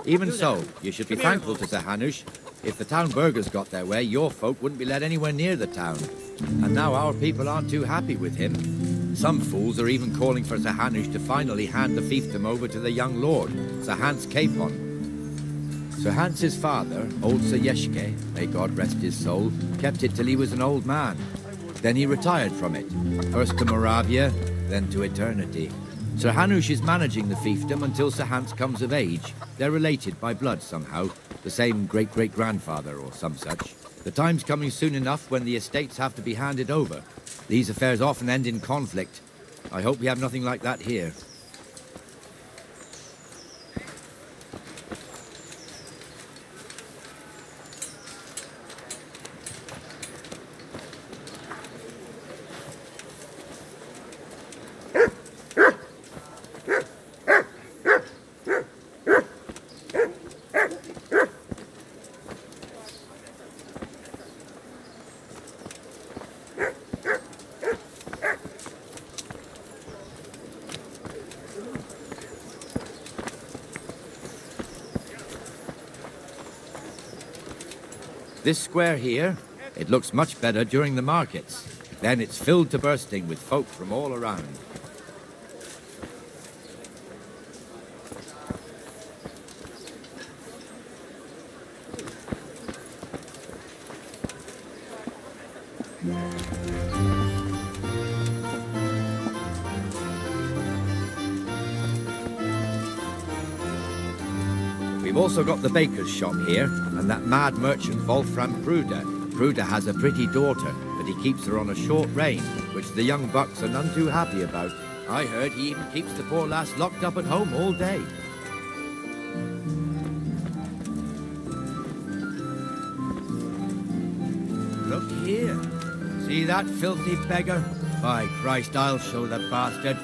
S22: Even so, you should be thankful to Sir Hanush. If the town burghers got their way, your folk wouldn't be let anywhere near the town. And now our people aren't too happy with him. Some fools are even calling for Sir Hanush to finally hand the fiefdom over to the young lord, Sir Hans Capon. Sir Hans's father, old Sir Yeshke, may God rest his soul, kept it till he was an old man. Then he retired from it, first to Moravia, then to eternity. Sir Hanush is managing the fiefdom until Sir Hans comes of age. They're related by blood somehow, the same great-great-grandfather or some such. The time's coming soon enough when the estates have to be handed over. These affairs often end in conflict. I hope we have nothing like that here. This square here, it looks much better during the markets. Then it's filled to bursting with folk from all around. We've also got the baker's shop here, and that mad merchant Wolfram Pruder. Pruder has a pretty daughter, but he keeps her on a short rein, which the young bucks are none too happy about. I heard he even keeps the poor lass locked up at home all day. Look here. See that filthy beggar? By Christ, I'll show the bastard.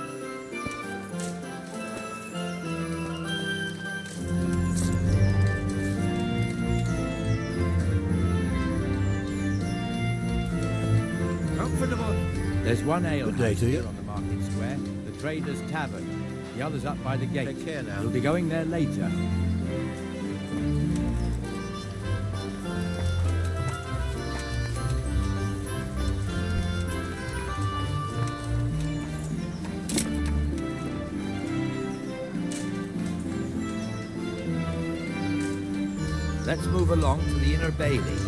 S22: There's one ale house here on the market square, the Trader's Tavern. The other's up by the gate.
S1: Take care now.
S22: We'll be going there later. Let's move along to the Inner Bailey.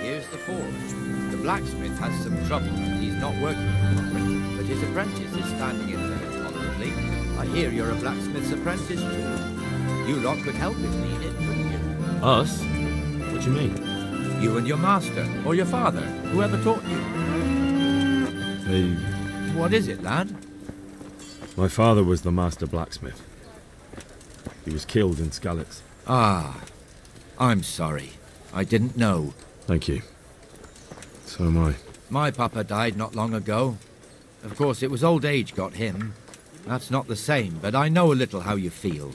S22: Here's the forge. The blacksmith has some trouble and he's not working at the moment, but his apprentice is standing in there tolerably. I hear you're a blacksmith's apprentice too. You lot could help if needed, couldn't you?
S11: Us? What do you mean?
S22: You and your master, or your father, whoever taught you. What is it, lad?
S11: My father was the master blacksmith. He was killed in Skalitz.
S22: Ah, I'm sorry. I didn't know.
S11: Thank you. So am I.
S22: My papa died not long ago. Of course, it was old age got him. That's not the same, but I know a little how you feel.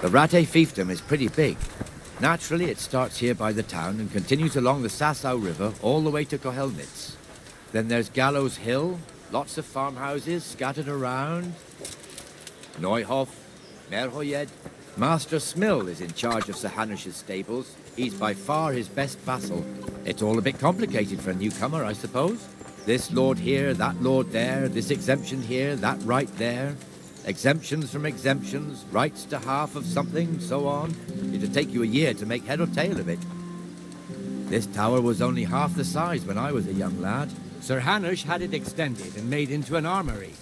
S22: The Rattay fiefdom is pretty big. Naturally, it starts here by the town and continues along the Sasau River all the way to Kohelnitz. Then there's Gallows Hill, lots of farmhouses scattered around. Neuhof, Merhoyed. Master Smill is in charge of Sir Hanush's stables. He's by far his best vassal. It's all a bit complicated for a newcomer, I suppose. This lord here, that lord there, this exemption here, that right there. Exemptions from exemptions, rights to half of something, so on. It'd take you a year to make head or tail of it. This tower was only half the size when I was a young lad. Sir Hanush had it extended and made into an armory.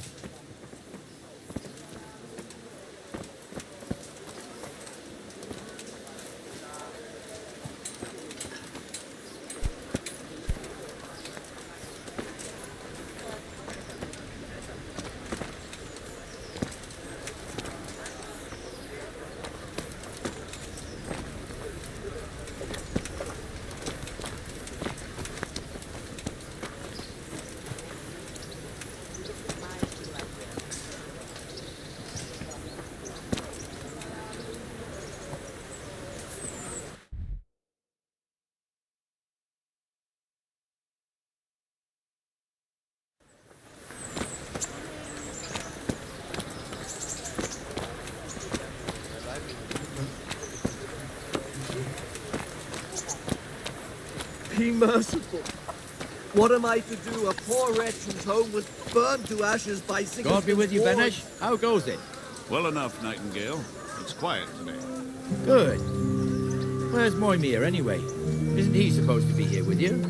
S10: Be merciful. What am I to do? A poor wretch whose home was burned to ashes by Sigismund's
S22: God be with you,
S10: wars.
S22: Benesh. How goes it?
S20: Well enough, Nightingale. It's quiet today.
S22: Good. Where's Moimir, anyway? Isn't he supposed to be here with you?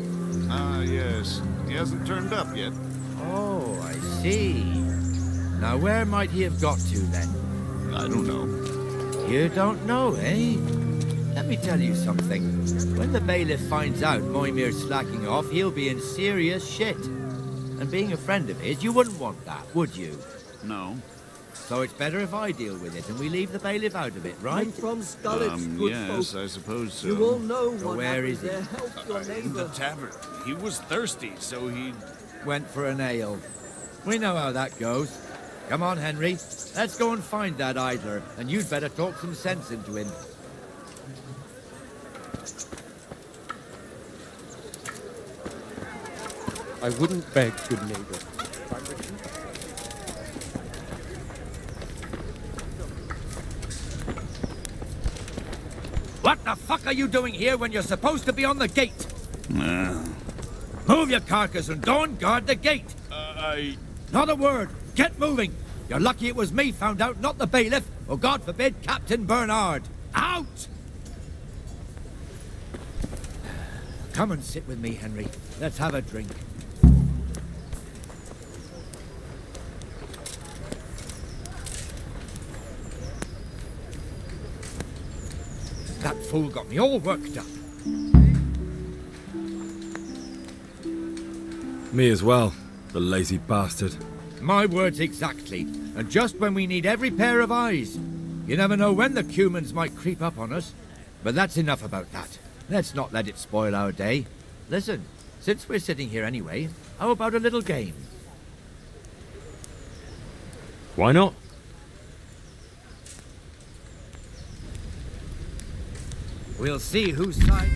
S20: Ah, yes. He hasn't turned up yet.
S22: Oh, I see. Now, where might he have got to, then?
S20: I don't know.
S22: You don't know, eh? Let me tell you something. When the bailiff finds out Moymir's slacking off, he'll be in serious shit. And being a friend of his, you wouldn't want that, would you?
S20: No.
S22: So it's better if I deal with it and we leave the bailiff out of it, right?
S6: I'm from Skullet's, good
S20: yes,
S6: folk.
S20: I suppose so.
S6: You all know
S22: So
S6: what
S22: where
S6: happened
S22: is he?
S6: there. Help your
S20: In
S6: neighbor.
S20: the tavern. He was thirsty, so he...
S22: Went for an ale. We know how that goes. Come on, Henry. Let's go and find that idler, and you'd better talk some sense into him.
S15: I wouldn't beg, good neighbor.
S22: What the fuck are you doing here when you're supposed to be on the gate? Move your carcass and go and guard the gate. Not a word. Get moving. You're lucky it was me found out, not the bailiff, or God forbid, Captain Bernard. Out! Come and sit with me, Henry. Let's have a drink. That fool got me all worked up.
S11: Me as well, the lazy bastard.
S22: My words exactly. And just when we need every pair of eyes. You never know when the Cumans might creep up on us. But that's enough about that. Let's not let it spoil our day. Listen, since we're sitting here anyway, how about a little game?
S11: Why not?
S22: We'll see whose side...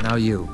S22: Now you.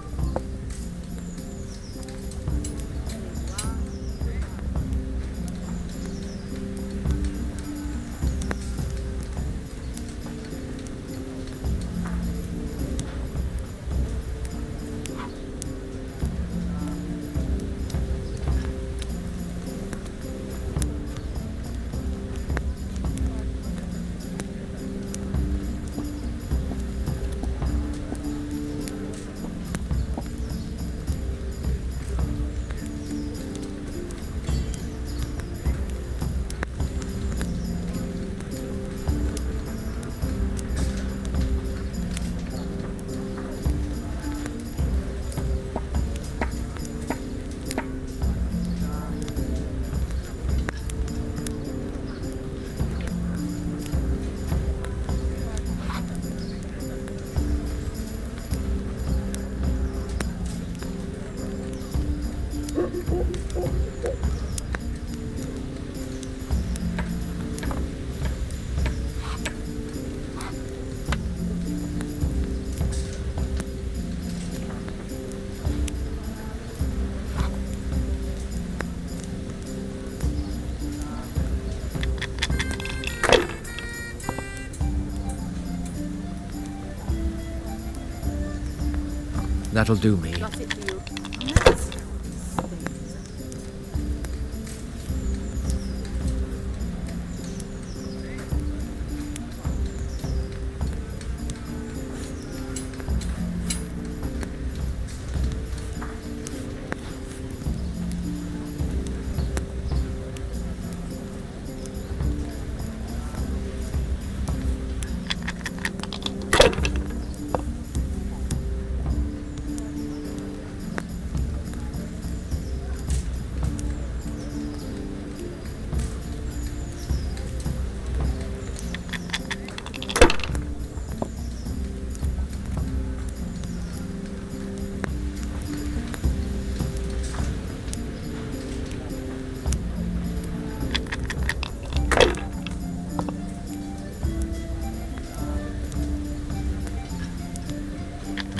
S22: That'll do me.
S17: Got it for you.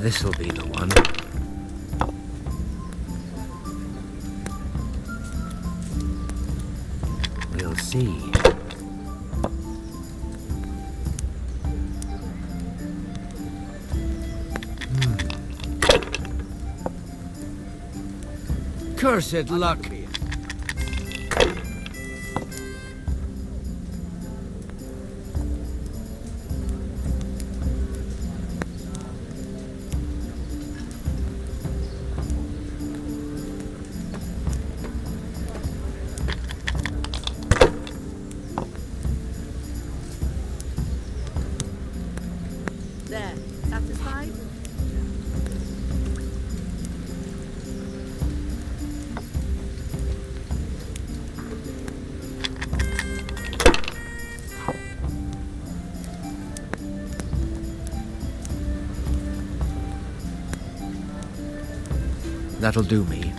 S22: This'll be the one. We'll see. Cursed luck!
S17: There. Satisfied?
S22: That'll do me.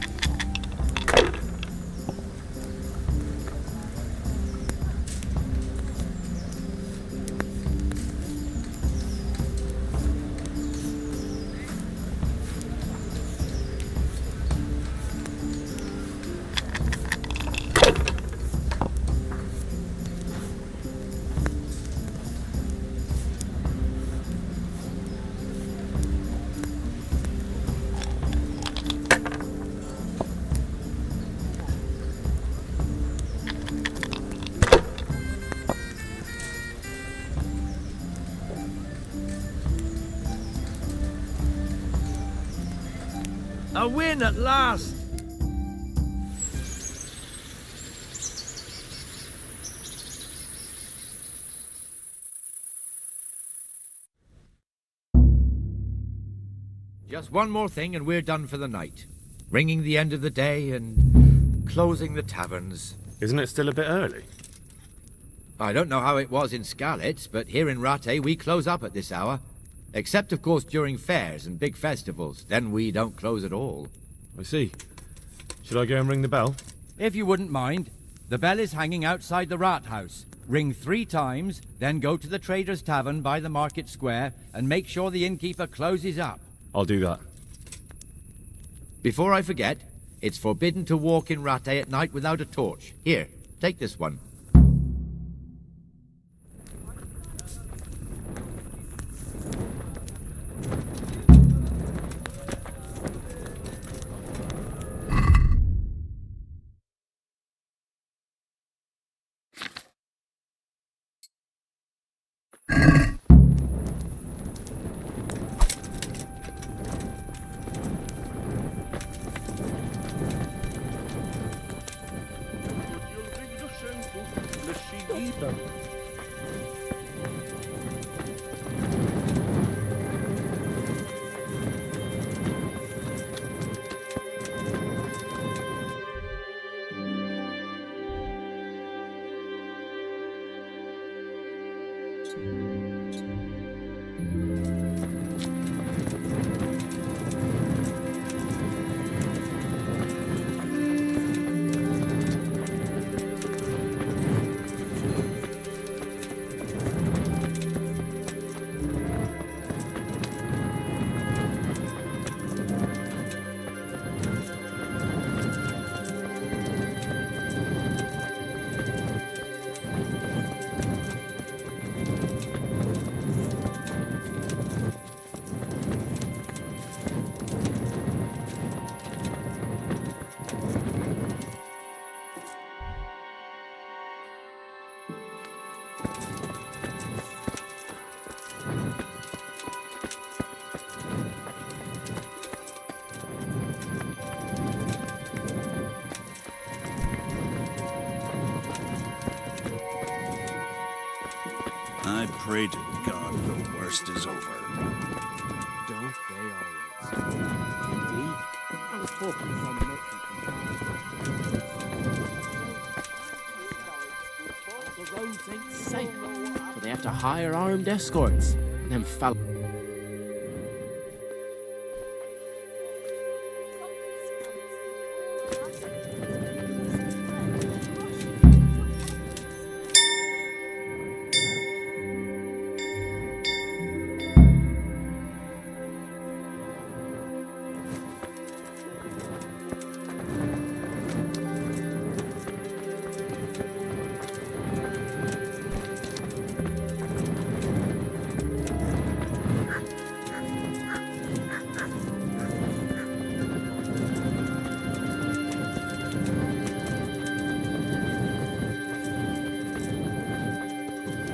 S22: A win at last! Just one more thing and we're done for the night. Ringing the end of the day and closing the taverns.
S11: Isn't it still a bit early?
S22: I don't know how it was in Skalitz, but here in Rattay we close up at this hour. Except, of course, during fairs and big festivals. Then we don't close at all.
S11: I see. Should I go and ring the bell?
S22: If you wouldn't mind. The bell is hanging outside the Rathouse. Ring 3 times, then go to the Trader's Tavern by the Market Square and make sure the innkeeper closes up.
S11: I'll do that.
S22: Before I forget, it's forbidden to walk in Rattay at night without a torch. Here, take this one.
S20: I pray to God the worst is over.
S15: Don't they always? Indeed. I was talking to some merchant. The roads ain't safe, so they have to hire armed escorts. And them fellas.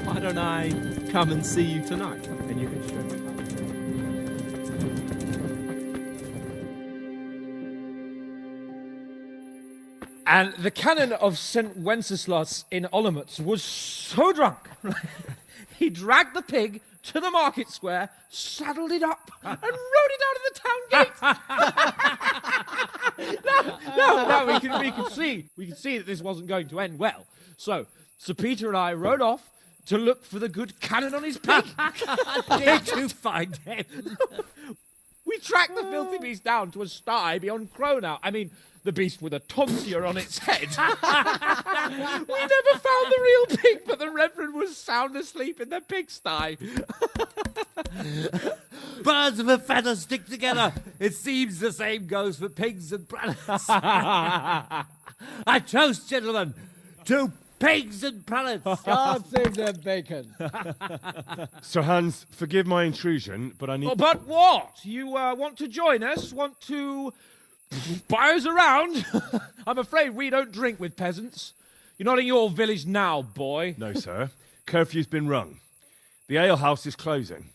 S15: Why don't I come and see you tonight? And you can show me.
S6: And the canon of St. Wenceslas in Olomouc was so drunk, he dragged the pig to the market square, saddled it up, and rode it out of the town gate. No, we can see that this wasn't going to end well. So Sir Peter and I rode off to look for the good canon on his pig. Did you find him? We tracked the filthy beast down to a sty beyond Cronau. I mean, the beast with a tonsure on its head. We never found the real pig, but the Reverend was sound asleep in the pigsty.
S14: Birds of a feather stick together. It seems the same goes for pigs and prelates. I toast, gentlemen, to pigs and prelates.
S6: God save their bacon.
S4: Sir Hans, forgive my intrusion, but I need...
S6: Oh, but what? You want to join us? Want to buy us around? I'm afraid we don't drink with peasants. You're not in your village now, boy.
S4: No, sir. Curfew's been rung. The alehouse is closing.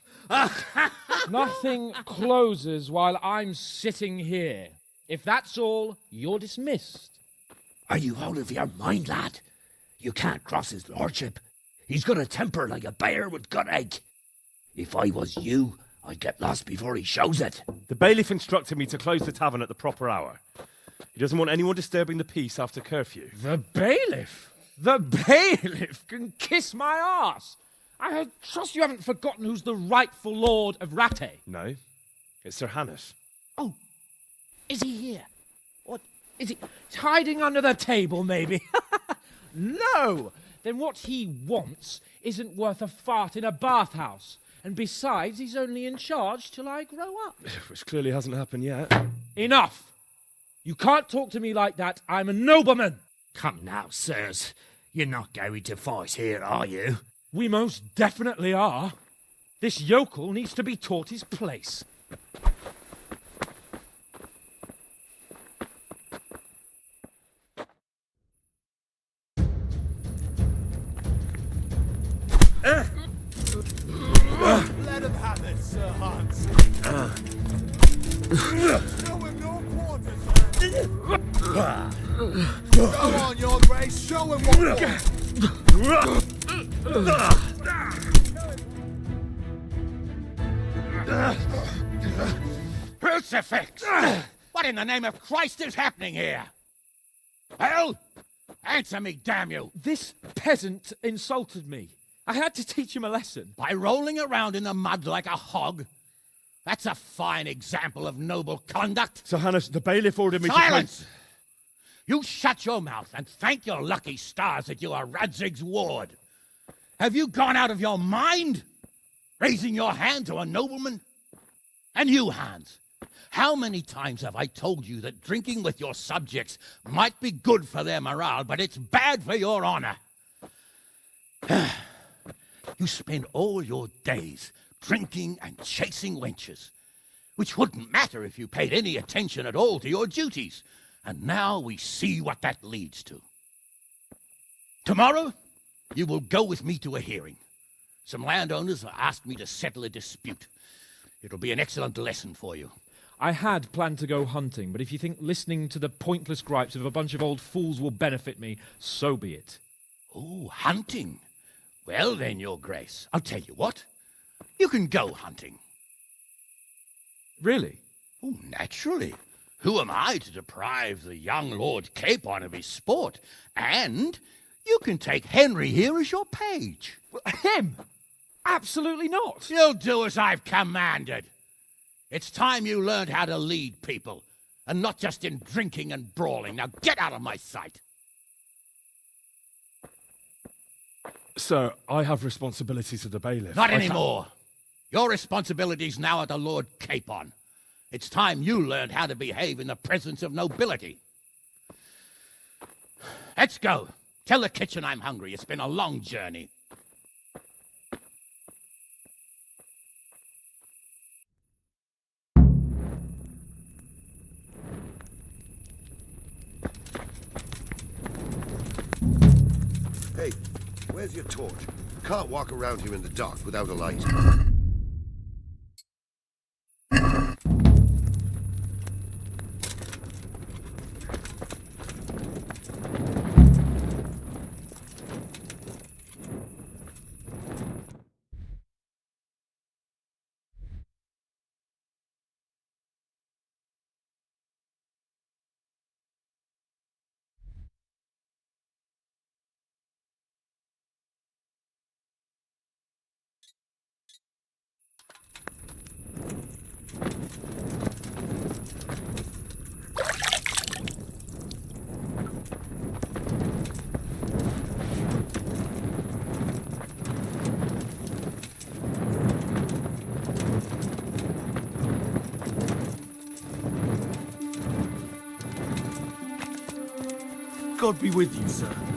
S6: Nothing closes while I'm sitting here. If that's all, you're dismissed.
S23: Are you out of your mind, lad? You can't cross his lordship. He's got a temper like a bear with gut ache. If I was you, I'd get lost before he shows it.
S4: The bailiff instructed me to close the tavern at the proper hour. He doesn't want anyone disturbing the peace after curfew.
S6: The bailiff? The bailiff can kiss my arse. I trust you haven't forgotten who's the rightful lord of Rattay.
S4: No, it's Sir Hannes.
S6: Oh, is he here? What, is he hiding under the table, maybe? No! Then what he wants isn't worth a fart in a bathhouse. And besides, he's only in charge till I grow up.
S4: Which clearly hasn't happened yet.
S6: Enough! You can't talk to me like that. I'm a nobleman.
S23: Come now, sirs. You're not going to fight here, are you?
S6: We most definitely are. This yokel needs to be taught his place.
S2: Let him have it, Sir Hans. Show him your quarters, Go on, Your Grace, show him
S23: Crucifix! What in the name of Christ is happening here? Well, answer me, damn you!
S6: This peasant insulted me. I had to teach him a lesson.
S23: By rolling around in the mud like a hog? That's a fine example of noble conduct.
S11: Sir Hanush, the bailiff ordered me
S23: Silence!
S11: to...
S23: You shut your mouth and thank your lucky stars that you are Radzig's ward. Have you gone out of your mind? Raising your hand to a nobleman? And you, Hans, how many times have I told you that drinking with your subjects might be good for their morale, but it's bad for your honor? You spend all your days drinking and chasing wenches, which wouldn't matter if you paid any attention at all to your duties. And now we see what that leads to. Tomorrow, you will go with me to a hearing. Some landowners have asked me to settle a dispute. It'll be an excellent lesson for you.
S6: I had planned to go hunting, but if you think listening to the pointless gripes of a bunch of old fools will benefit me, so be it.
S23: Oh, hunting? Well then, Your Grace, I'll tell you what. You can go hunting.
S6: Really?
S23: Oh, naturally. Who am I to deprive the young Lord Capon of his sport? And you can take Henry here as your page.
S6: Him? Absolutely not.
S23: You'll do as I've commanded. It's time you learned how to lead people, and not just in drinking and brawling. Now get out of my sight.
S11: Sir, I have responsibilities to the bailiff.
S23: Not anymore. Your responsibilities now are the Lord Capon. It's time you learned how to behave in the presence of nobility. Let's go. Tell the kitchen I'm hungry. It's been a long journey.
S1: Hey, where's your torch? Can't walk around here in the dark without a light.
S11: God be with you, sir.